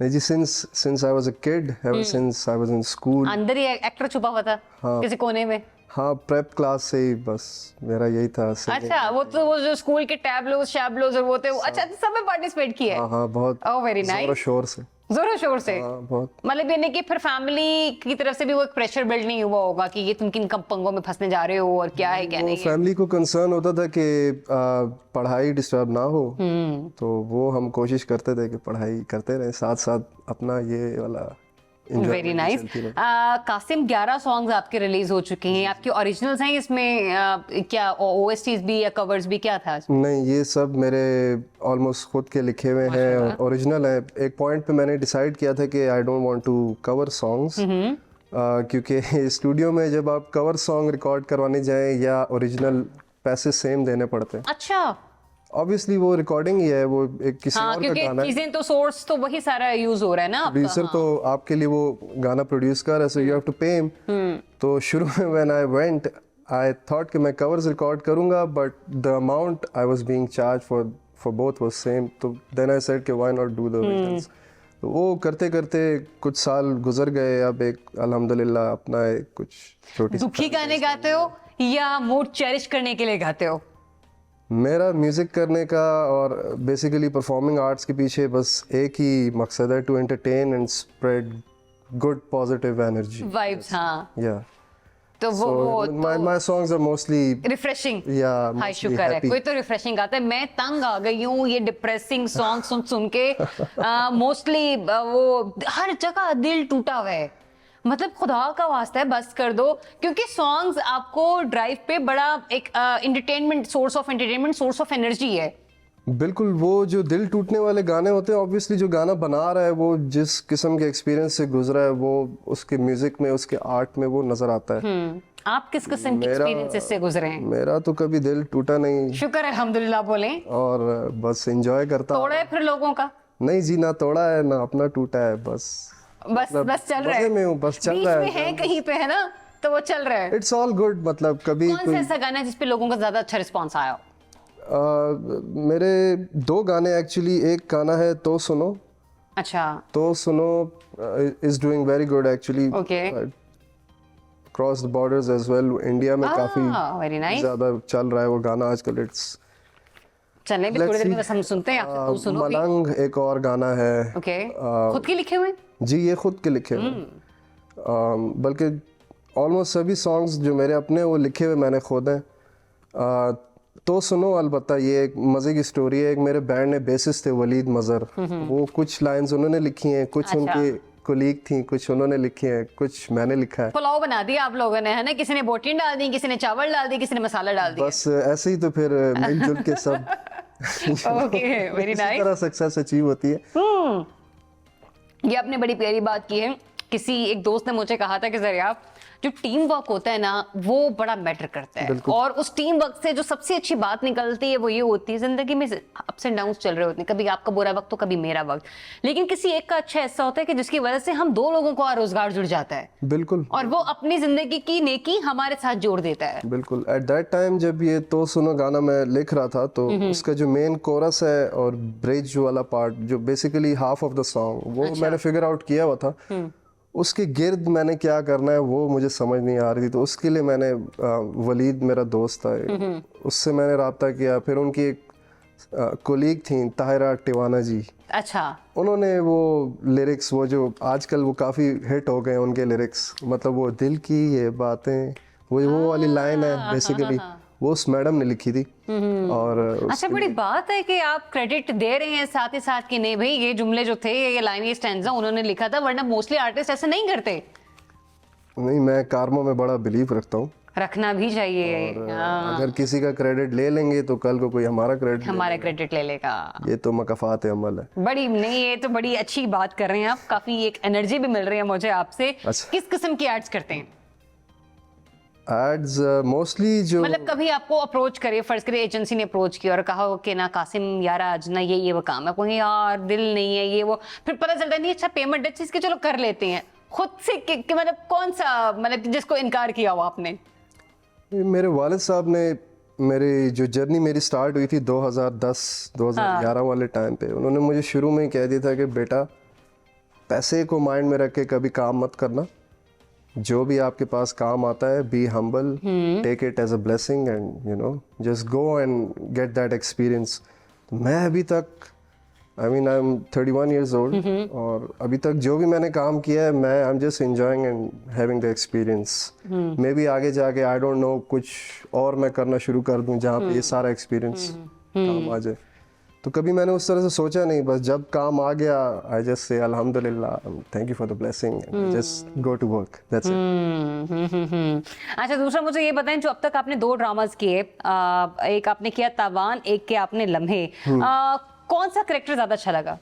नहीं जी, since I was a kid, ever since I was in school, अंदर ही एक्टर छुपा हुआ था किसी कोने में। हाँ, प्रेप क्लास से ही बस मेरा यही था singing। अच्छा, वो जो स्कूल के टैबलोज शैबलोज और वो थे, अच्छा सब में पार्टिसिपेट किया है? हाँ, बहुत ओह वेरी नाइस। जोर शोर से। जोरों शोर से? हाँ, बहुत। मतलब यानी कि फिर फैमिली की तरफ से भी वो एक प्रेशर बिल्ड नहीं हुआ होगा कि ये तुम किन पंगों में फंसने जा रहे हो और क्या है क्या नहीं है? फैमिली को कंसर्न होता था कि पढ़ाई डिस्टर्ब ना हो, तो वो हम कोशिश करते थे कि पढ़ाई करते रहे, साथ साथ अपना ये वाला वेरी नाइस। कासिम, 11 सॉन्ग्स आपके रिलीज हो चुके हैं, आपके ओरिजिनल्स हैं इसमें? क्या ओएसटीज भी या कवर्स भी, क्या था? नहीं, ये सब मेरे ऑलमोस्ट खुद के लिखे हुए हैं, ओरिजिनल है। एक पॉइंट पे मैंने डिसाइड किया था कि I don't want to cover songs, क्योंकि स्टूडियो में जब आप कवर सॉन्ग रिकॉर्ड करवाने जाएं या ओरिजिनल, पैसे सेम देने पड़ते हैं। अच्छा, ऑब्वियसली वो रिकॉर्डिंग ही है, वो एक किसी और का गाना है, चीजें तो सोर्स तो वही सारा यूज हो रहा है ना आपका। प्रोड्यूसर तो आपके लिए वो गाना प्रोड्यूस कर रहा है, so you have to pay him. तो शुरू में when I went, I thought कि मैं कवर्स रिकॉर्ड करूंगा, but the amount I was being charge for both was same, तो देन आई सेड कि why not do the originals. तो वो करते करते कुछ साल गुजर गए, अब एक अल्हम्दुलिल्लाह अपना एक कुछ छोटी सी। दुखी गाने गाते हो या मूड चेरिश करने के लिए गाते हो? मेरा म्यूज़िक करने का और बेसिकली परफॉर्मिंग आर्ट्स के पीछे बस एक ही मकसद है, to entertain and spread good positive energy vibes. हाँ, या तो वो my songs are mostly refreshing. Yeah hi, शुक्र है कोई तो रिफ्रेशिंग गाता है। मैं तंग आ गई हूँ ये डिप्रेसिंग सॉन्ग सुन सुन के। मोस्टली वो हर जगह दिल टूटा हुआ है, मतलब खुदा का वास्ता है बस कर दो, क्योंकि सॉन्ग्स आपको ड्राइव पे बड़ा एक एंटरटेनमेंट, सोर्स ऑफ एनर्जी है। बिल्कुल, वो जो दिल टूटने वाले गाने होते हैं, ऑब्वियसली जो गाना बना रहा है वो जिस किस्म के एक्सपीरियंस से गुजरा है, वो उसके म्यूजिक में, उसके आर्ट में वो नजर आता है। आप किस किस्म के एक्सपीरियंसेस से गुजरे हैं? मेरा तो कभी दिल टूटा नहीं, शुक्र है, अल्हम्दुलिल्लाह बोलें, और बस एंजॉय करता। तोड़ा है फिर लोगों का? नहीं जी, ना तोड़ा है ना अपना टूटा है, बस चल रहा है, में हूँ, बस चल रहा है कहीं पे, है ना, तो वो चल रहा है। It's all good. मतलब कभी कौन सा ऐसा गाना है जिस पे लोगों का ज्यादा अच्छा रिस्पांस आया? मेरे 2 गाने एक्चुअली, एक गाना है तो सुनो। अच्छा, तो सुनो is doing very good actually, okay, cross the borders as well. India में काफी वेरी नाइस ज्यादा चल रहा है वो गाना आजकल। इट्स चलने भी थोड़ी देर में बस हम सुनते हैं, आप तो सुनो। मलंग एक और गाना है, ओके, खुद के लिखे हुए? जी, ये खुद के लिखे हुए, बल्कि ऑलमोस्ट सभी सॉन्ग्स जो मेरे अपने वो लिखे हुए मैंने खुद हैं। तो सुनो अलबत्ता ये एक मज़े की स्टोरी है। एक मेरे बैंड ने बेसिस थे वलीद मज़र, वो कुछ लाइंस उन्होंने लिखी हैं, कुछ उनके कोलीग थी, कुछ उन्होंने लिखी हैं, कुछ मैंने लिखा है। पुलाव बना दिया आप लोगों ने, है ना? किसी ने बोटियां डाल दी, किसी ने चावल डाल दिए, किसी ने मसाला डाल दिया, बस ऐसे ही तो फिर मिलजुल के सब ओके, वेरी नाइस, इसी तरह सक्सेस अचीव होती है। ये आपने बड़ी प्यारी बात की है। किसी एक दोस्त ने मुझे कहा था कि जरिया, जो टीम वर्क होता है ना, वो बड़ा मैटर करता है, और उस टीम वर्क से जो सबसे अच्छी बात निकलती है वो ये होती है, जिंदगी में अप्स एंड डाउन्स चल रहे होते हैं, कभी आपका बुरा वक्त तो कभी मेरा वक्त, लेकिन किसी एक का अच्छा ऐसा होता है कि जिसकी वजह से हम 2 लोगों को रोजगार जुड़ जाता है। बिल्कुल, और वो अपनी जिंदगी की नेकी हमारे साथ जोड़ देता है। बिल्कुल। एट दैट टाइम जब ये तो सुनो गाना मैं लिख रहा था, तो उसका जो मेन कोरस है और ब्रिज वाला पार्ट, जो basically half of the song, वो मैंने फिगर आउट किया हुआ था। उसके गिर्द मैंने क्या करना है वो मुझे समझ नहीं आ रही थी, तो उसके लिए मैंने वलीद मेरा दोस्त था, उससे मैंने रब्ता किया। फिर उनकी एक कोलीग थी ताहिरा टिवाना जी, अच्छा, उन्होंने वो लिरिक्स, वो जो आजकल वो काफ़ी हिट हो गए उनके लिरिक्स, मतलब वो दिल की ये बातें, वो वाली लाइन है बेसिकली, वो उस मैडम ने लिखी थी। और अच्छा, बड़ी बात है कि आप क्रेडिट दे रहे हैं साथ ही साथ कि नहीं भाई ये जुमले जो थे, ये लाइन, ये स्टैंजा उन्होंने लिखा था, वरना मोस्टली आर्टिस्ट ऐसे नहीं करते। नहीं, मैं कार्मों में बड़ा बिलीव रखता हूँ, रखना भी चाहिए। अगर किसी का क्रेडिट ले लेंगे तो कल को कोई हमारा क्रेडिट ले लेगा, ये तो मकाफात अमल है। बड़ी नहीं, ये तो बड़ी अच्छी बात कर रहे हैं आप, काफी एक एनर्जी भी मिल रही है मुझे आपसे। किस किस्म की एड्स करते हैं? एड्स मोस्टली जो, मतलब कभी आपको अप्रोच करे, फर्ज करे एजेंसी ने अप्रोच किया और कहा कि ना कासिम यार आज ना ये वो काम है, कोई यार दिल नहीं है ये वो, फिर पता चलता है नहीं अच्छा पेमेंट है चीज के, चलो कर लेते हैं खुद से कि मतलब कौन सा, मतलब जिसको इनकार किया हो आपने? मेरे वालिद साहब ने, मेरी जो जर्नी मेरी स्टार्ट हुई थी 2010-2011 वाले टाइम पे, उन्होंने मुझे शुरू में ही कह दिया था कि बेटा पैसे को माइंड में रख के कभी काम मत करना, जो भी आपके पास काम आता है, be humble, take it as a blessing and you know just go and get that experience. मैं अभी तक आई एम 31 years old और अभी तक जो भी मैंने काम किया है, मैं I am just enjoying and having the experience. May be आगे जाके आई डोंट नो कुछ और मैं करना शुरू कर दूं जहाँ पे ये सारा एक्सपीरियंस काम आ जाए। तो कभी मैंने उस तरह से सोचा नहीं, बस जब काम आ गया आई जस्ट से अल्हम्दुलिल्लाह, thank you for the blessing, just go to work, that's it. अच्छा, दूसरा मुझे ये बताएं, जो अब तक आपने 2 ड्रामास किए, एक आपने किया तावान, एक के आपने लम्हे, कौन सा कैरेक्टर ज्यादा अच्छा लगा?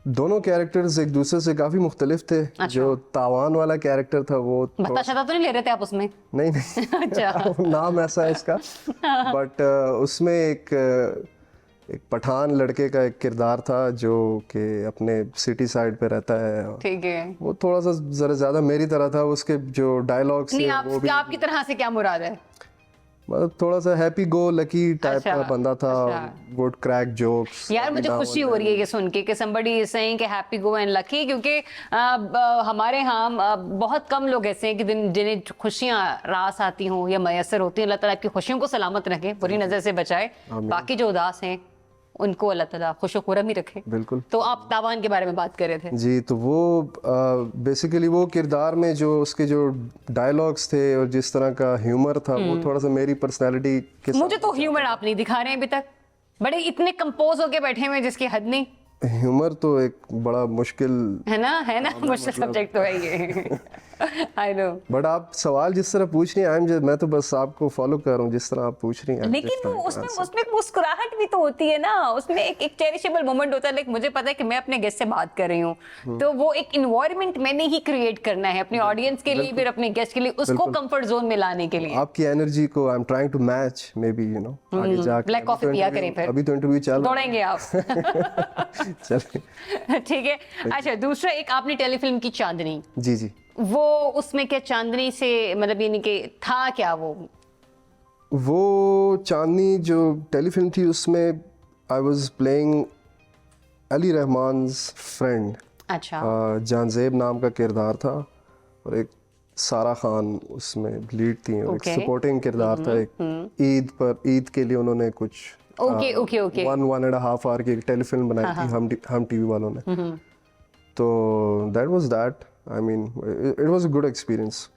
दोनों कैरेक्टर्स एक दूसरे से काफी मुख्तलिफ थे। अच्छा। जो तावान वाला कैरेक्टर था वो भत्ता शत्ता तो नहीं ले रहे थे आप उसमें? नहीं अच्छा। नाम ऐसा है इसका, बट उसमें एक पठान लड़के का एक किरदार था जो कि अपने सिटी साइड पे रहता है। ठीक है। वो थोड़ा सा जरा ज्यादा मेरी तरह था, उसके जो डायलॉग्स थे वो भी आपकी तरह से क्या मुराद है? मतलब थोड़ा सा हैप्पी गो लकी टाइप का बंदा था, वुड क्रैक जोक्स। यार मुझे खुशी हो रही है ये सुन के कि somebody is saying कि हैप्पी गो एंड लकी, क्योंकि हमारे यहाँ बहुत कम लोग ऐसे हैं कि जिन्हें खुशियाँ रास आती हों या मैसर होती हैं। अल्लाह ताला आपकी खुशियों को सलामत रखे, बुरी नज़र से बचाए, बाकी जो उदास हैं उनको अल्लाह ताला खुश खुरम ही रखे। बिल्कुल। तो आप तावान के बारे में बात कर रहे थे। जी, तो वो बेसिकली वो किरदार में जो उसके जो डायलॉग्स थे और जिस तरह का ह्यूमर था वो थोड़ा सा मेरी पर्सनालिटी के मुझे तो ह्यूमर आप नहीं दिखा रहे हैं अभी तक, बड़े इतने कंपोज होके बैठे हुए जिसकी हद नहीं। ह्यूमर तो एक बड़ा मुश्किल है ना मुश्किल सब्जेक्ट तो है ये। I know. बट आप सवाल जिस तरह पूछ रही हैं, मैं तो बस आपको फॉलो कर रहा हूँ जिस तरह आप पूछ रही हैं। लेकिन वो उसमें एक मुस्कुराहट भी तो होती है ना, उसमें एक चेरिशेबल मोमेंट होता है। लाइक मुझे पता है कि मैं अपने गेस्ट से बात कर रही हूँ, तो वो एक इन्वायरमेंट मैंने ही क्रिएट करना है अपने ऑडियंस के लिए, फिर अपने गेस्ट के लिए, उसको कंफर्ट जोन में लाने के लिए। आपकी एनर्जी को I am trying to match, maybe you know आगे जाके। ब्लैक कॉफी पिया करें फिर। अभी तो इंटरव्यू चल रहा है, दौड़ेंगे आप। चलिए ठीक है। अच्छा, दूसरा एक आपने टेलीफिल्म की चांदनी। जी, वो उसमें क्या चांदनी से मतलब यानी कि था क्या वो चांदनी जो टेलीफिल्म थी उसमें I was playing Ali Rahman's friend. अच्छा। जानजेब नाम का किरदार था और एक सारा खान उसमें लीड थी और एक सपोर्टिंग किरदार था। एक ईद के लिए उन्होंने कुछ ओके 1.5 hour की टेलीफिल्म बनाई थी हम टीवी वालों ने। तो that was that, I mean it was a good experience.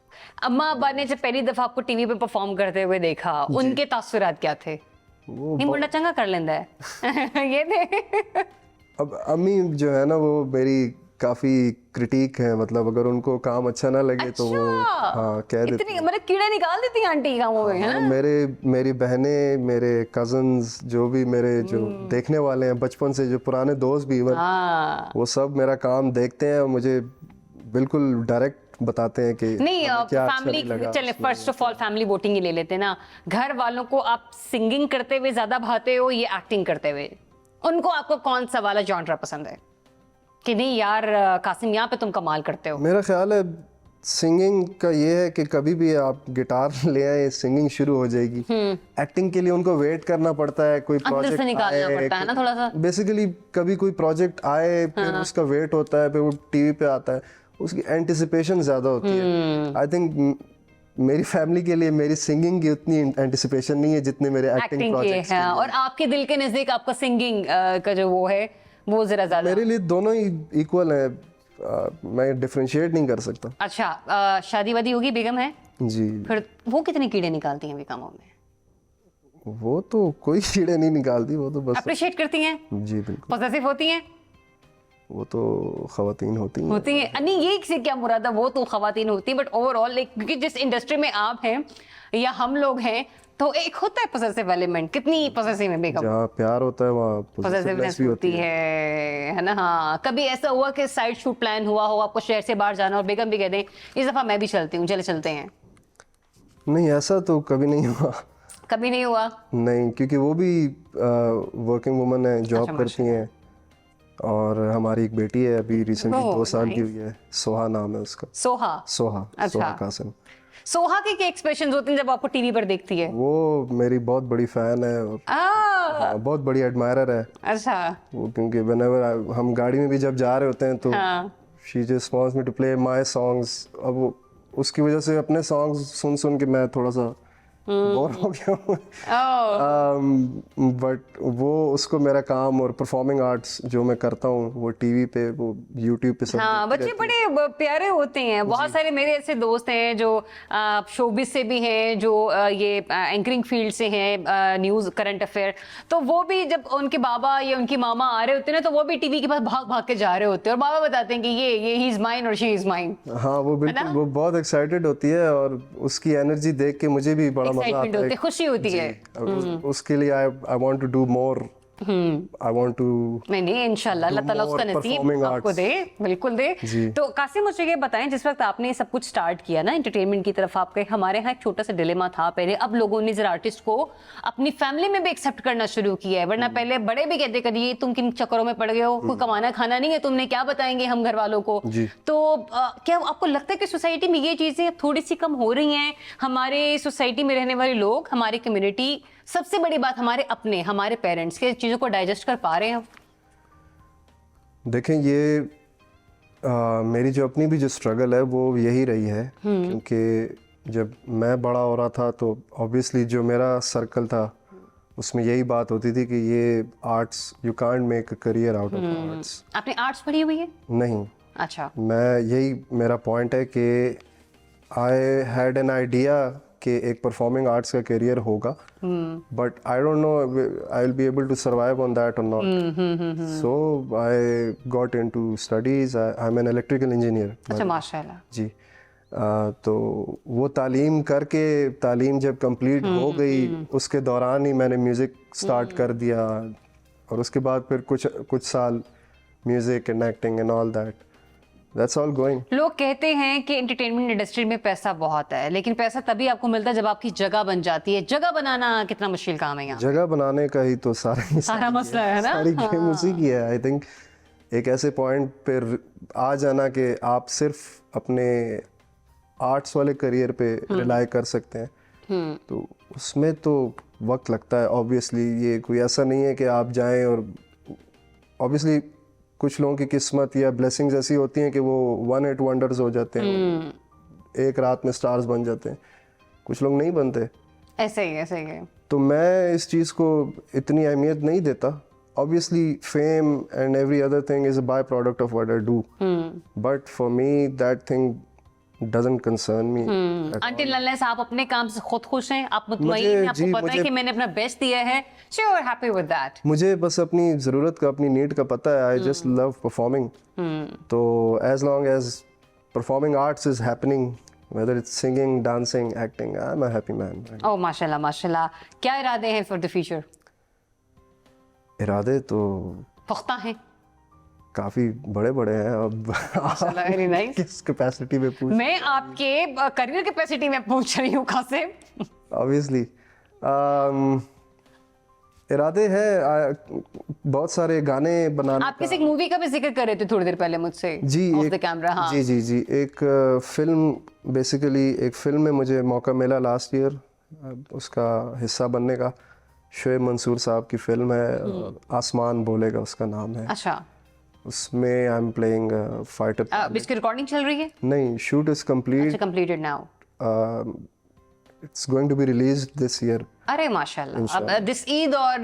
अम्मा अब्बा ने जब पहली दफा आपको टीवी पे परफॉर्म करते हुए देखा, उनके तासुरात क्या थे? नहीं मुंडा चंगा कर लेंदा है। ये थे। अब अम्मी जो है ना वो मेरी काफी क्रिटिक है, मतलब अगर उनको काम अच्छा ना लगे तो वो कह देती हैं। मतलब कीड़े निकाल देती हैं आंटी कामों में, है ना? मेरी बहनें, मेरे कजन्स, जो भी मेरे जो देखने वाले हैं बचपन से, जो पुराने दोस्त भी इवन, वो सब मेरा काम देखते हैं और मुझे बिल्कुल डायरेक्ट बताते हैं कि नहीं फैमिली अच्छा चले first of all family voting ही ले लेते ना। घर वालों को आप सिंगिंग करते हुए ज्यादा भाते हो या एक्टिंग करते हुए? उनको आपको कौन सा वाला जॉनरा पसंद है कि नहीं यार कासिम यहाँ पे तुम कमाल करते हो? मेरा ख्याल है सिंगिंग का ये है कि कभी भी आप गिटार ले आए सिंगिंग शुरू हो जाएगी। एक्टिंग के लिए उनको वेट करना पड़ता है, कोई प्रोजेक्ट से निकालना पड़ता है ना थोड़ा सा। बेसिकली कभी कोई प्रोजेक्ट आए फिर उसका वेट होता है, फिर वो टीवी पे आता है, उसकी एंटिसिपेशन ज्यादा होती है। आई थिंक मेरी फैमिली के लिए मेरी सिंगिंग की उतनी एंटिसिपेशन नहीं है जितने मेरे एक्टिंग प्रोजेक्ट्स के। और आपके दिल के नजदीक आपका सिंगिंग का जो वो है वो जरा ज्यादा? मेरे लिए दोनों ही इक्वल है, मैं डिफरेंशिएट नहीं कर सकता। अच्छा, शादी वादी होगी, बेगम है? जी। फिर वो कितने कीड़े निकालती हैं बेगमों में? वो तो कोई कीड़े नहीं निकालती, वो तो बस अप्रिशिएट करती हैं। जी बिल्कुल। पॉजिटिव होती हैं? वो तो खवातीन होती हैं। नहीं ये से क्या मुराद है, वो तो खवातीन होती हैं, बट ओवरऑल क्योंकि जिस इंडस्ट्री में आप हैं या हम लोग हैं तो एक होता है पॉजिटिव एलिमेंट। कितनी पॉजिटिव है बेगम? जहाँ प्यार होता है वहाँ पॉजिटिवनेस भी होती है ना? हाँ, कभी ऐसा हुआ कि साइड शूट प्लान हुआ हो, आपको शहर से बाहर जाना और बेगम भी कह दें इस दफा मैं भी चलती हूँ, चले चलते हैं? नहीं, ऐसा तो कभी नहीं हुआ। कभी नहीं हुआ? नहीं, क्योंकि वो भी वर्किंग वुमन है, जॉब करती हैं और हमारी एक बेटी है अभी रिसेंटली 2 साल की हुई है, सोहा नाम है उसका। सोहा? सोहा कासिम। सोहा के क्या एक्सप्रेशंस होते हैं जब आपको टीवी पर देखती है? वो मेरी बहुत बड़ी फैन है और बहुत बड़ी एडमायरर है। अच्छा। वो क्योंकि व्हेनेवर हम गाड़ी में भी जब जा रहे होते हैं तो she just wants me to play my songs. अब उसकी वजह से अपने सॉन्ग्स सुन सुन के मैं थोड़ा सा बोर हो गया हूँ। बट वो उसको मेरा काम और परफॉर्मिंग आर्ट्स जो मैं करता हूँ वो टीवी पे, वो यूट्यूब पे सब हाँ, बच्चे बड़े प्यारे होते हैं। बहुत सारे मेरे ऐसे दोस्त हैं जो शोबिस से भी हैं, जो ये एंकरिंग फील्ड से हैं, न्यूज़ करंट अफेयर, तो वो भी जब उनके बाबा या उनकी मामा आ रहे होते हैं ना, तो वो भी टीवी के पास भाग भाग के जा रहे होते हैं और बाबा बताते हैं कि ये ही इज माइन और शी इज माइन। हाँ, वो बिल्कुल, वो बहुत एक्साइटेड होती है और उसकी एनर्जी देख के मुझे भी बड़ा मजा आता है, खुशी होती है। उसके लिए I want to do more, I want to नहीं इंशाल्लाह अल्लाह ताला उसका नसीब आपको दे, बिल्कुल दे। तो कासिम, मुझे ये बताएं, जिस वक्त आपने सब कुछ स्टार्ट किया ना एंटरटेनमेंट की तरफ आपके, हमारे यहाँ एक छोटा सा डिलेमा था पहले, अब लोगों ने जरा आर्टिस्ट को अपनी फैमिली में भी एक्सेप्ट करना शुरू किया है, वरना पहले बड़े भी कहते करिए तुम किन चक्करों में पड़ गए हो, कोई कमाना खाना नहीं है, तुमने क्या बताएंगे हम घर वालों को। तो क्या आपको लगता है कि सोसाइटी में ये चीजें थोड़ी सी कम हो रही हैं? हमारे सोसाइटी में रहने वाले लोग, हमारी कम्युनिटी, सबसे बड़ी बात हमारे अपने, हमारे पेरेंट्स के चीज़ों को डाइजेस्ट कर पा रहे हैं? देखें, ये मेरी जो अपनी भी जो स्ट्रगल है वो यही रही है, क्योंकि जब मैं बड़ा हो रहा था तो ऑब्वियसली जो मेरा सर्कल था उसमें यही बात होती थी कि ये arts, you can't make a career out of arts. आपने आर्ट्स पढ़ी हुई है? नहीं। अच्छा। मैं, यही मेरा पॉइंट है कि आई हैड एन आइडिया कि एक परफॉर्मिंग आर्ट्स का करियर होगा, but I don't know I will be able to survive on that or not. So I got into studies, I am an electrical engineer. अच्छा, माशाल्लाह जी। तो वो तालीम करके, तालीम जब कंप्लीट हो गई उसके दौरान ही मैंने म्यूज़िक स्टार्ट कर दिया, और उसके बाद फिर कुछ साल music and acting and all that, That's all going. लोग कहते हैं कि एंटरटेनमेंट इंडस्ट्री में पैसा बहुत है, लेकिन पैसा तभी आपको मिलता है जब आपकी जगह बन जाती है। जगह बनाना कितना मुश्किल काम है यहाँ? जगह बनाने का ही तो सारा मसला है ना, सारी गेम उसी की है। आई थिंक एक ऐसे पॉइंट पर आ जाना कि आप सिर्फ अपने आर्ट्स वाले करियर पे रिलाई कर सकते हैं, तो उसमें तो वक्त लगता है। ऑब्वियसली ये कोई ऐसा नहीं है कि आप जाएं और ऑब्वियसली कुछ लोगों की किस्मत या ब्लेसिंग्स ऐसी होती हैं कि वो वन हिट वंडर्स हो जाते हैं, एक रात में स्टार्स बन जाते हैं, कुछ लोग नहीं बनते। ऐसे ही है। तो मैं इस चीज़ को इतनी अहमियत नहीं देता। Obviously fame and every other thing is a by product of what I do, but for me that thing doesn't concern me until unless आप अपने काम से खुद खुश हैं, आप मुतमईन हैं, आपको पता है कि मैंने अपना बेस्ट दिया है, so you're happy with that। मुझे बस अपनी ज़रूरत का, अपनी नीड का पता है। I just love performing। तो as long as performing arts is happening, whether it's singing, dancing, acting, I'm a happy man। Oh माशाल्लाह माशाल्लाह। क्या इरादे हैं for the future? इरादे तो पुख्ता हैं, काफी बड़े बड़े हैं। अब वेरी नाइस। किस कैपेसिटी में पूछ? मैं आपके करियर कैपेसिटी में पूछ रही हूँ कासिम। ऑब्वियसली इरादे हैं बहुत सारे गाने बनाने। आप किसी मूवी का भी जिक्र कर रहे थे थोड़ी देर पहले मुझसे जी, ऑफ द कैमरा। हाँ जी एक फिल्म, बेसिकली एक फिल्म में मुझे मौका मिला लास्ट ईयर उसका हिस्सा बनने का। शोएब मंसूर साहब की फिल्म है, आसमान बोलेगा उसका नाम है। अच्छा। उसमें आई एम प्लेइंग फाइटर। इसकी रिकॉर्डिंग चल रही है? नहीं, शूट इज कंप्लीट। अच्छा, completed now. It's going to be released this year. अरे माशाल्लाह। अब दिस ईद और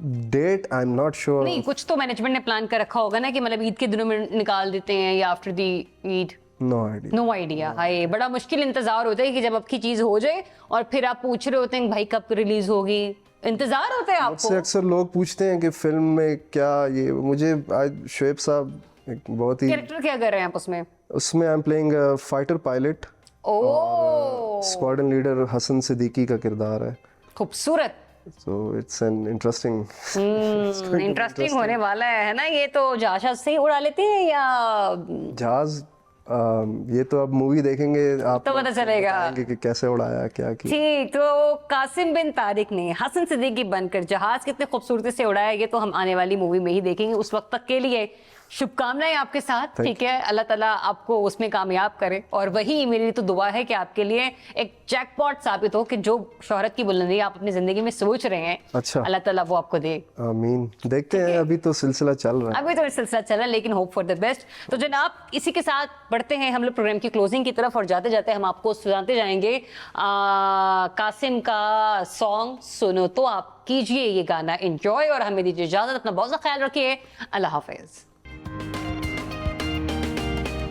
date I am not sure. नहीं, कुछ तो मैनेजमेंट ने प्लान कर रखा होगा ना कि मतलब ईद के दिनों में निकाल देते हैं या after the Eid. No idea. हाय, बड़ा मुश्किल इंतजार होता है कि जब आपकी चीज हो जाए और फिर आप पूछ रहे होते हैं भाई कब रिलीज होगी, इंतजार होता है आपको। मुझसे अक्सर लोग पूछते हैं कि फिल्म में क्या ये, मुझे आज शोएब साहब एक बहुत ही कैरेक्टर क्या कर रहे हैं आप उसमें? उसमें I am playing fighter pilot. Squadron leader Hasan Siddiqui का किरदार है। खूबसूरत। So it's an interesting interesting होने वाला है ना। ये तो जहाज से ही उड़ा लेते हैं या जहाज? ये तो अब मूवी देखेंगे आप तो पता चलेगा कि कैसे उड़ाया, क्या किया। ठीक, तो कासिम बिन तारिक ने हसन सिद्दीकी बनकर जहाज कितने खूबसूरती से उड़ाया, ये तो हम आने वाली मूवी में ही देखेंगे। उस वक्त तक के लिए शुभकामनाएं आपके साथ, Thank ठीक है। अल्लाह ताला आपको उसमें कामयाब करे, और वही मेरी तो दुआ है कि आपके लिए एक जैकपॉट साबित हो कि जो शोहरत की बुलंदी आप अपनी जिंदगी में सोच रहे हैं, अच्छा, अल्लाह ताला वो आपको दे। आमीन। देखते हैं, अभी तो सिलसिला चल रहा है। अभी तो ये सिलसिला चल रहा है, लेकिन होप फॉर द बेस्ट। तो जनाब, इसी के साथ बढ़ते हैं हम लोग प्रोग्राम की क्लोजिंग की तरफ, और जाते जाते हम आपको सुनाते जाएंगे कासिम का सॉन्ग सुनो तो आप कीजिए ये गाना एंजॉय, और हमें दीजिए इजाजत। अपना बहुत सा ख्याल रखिए। अल्लाह हाफिज।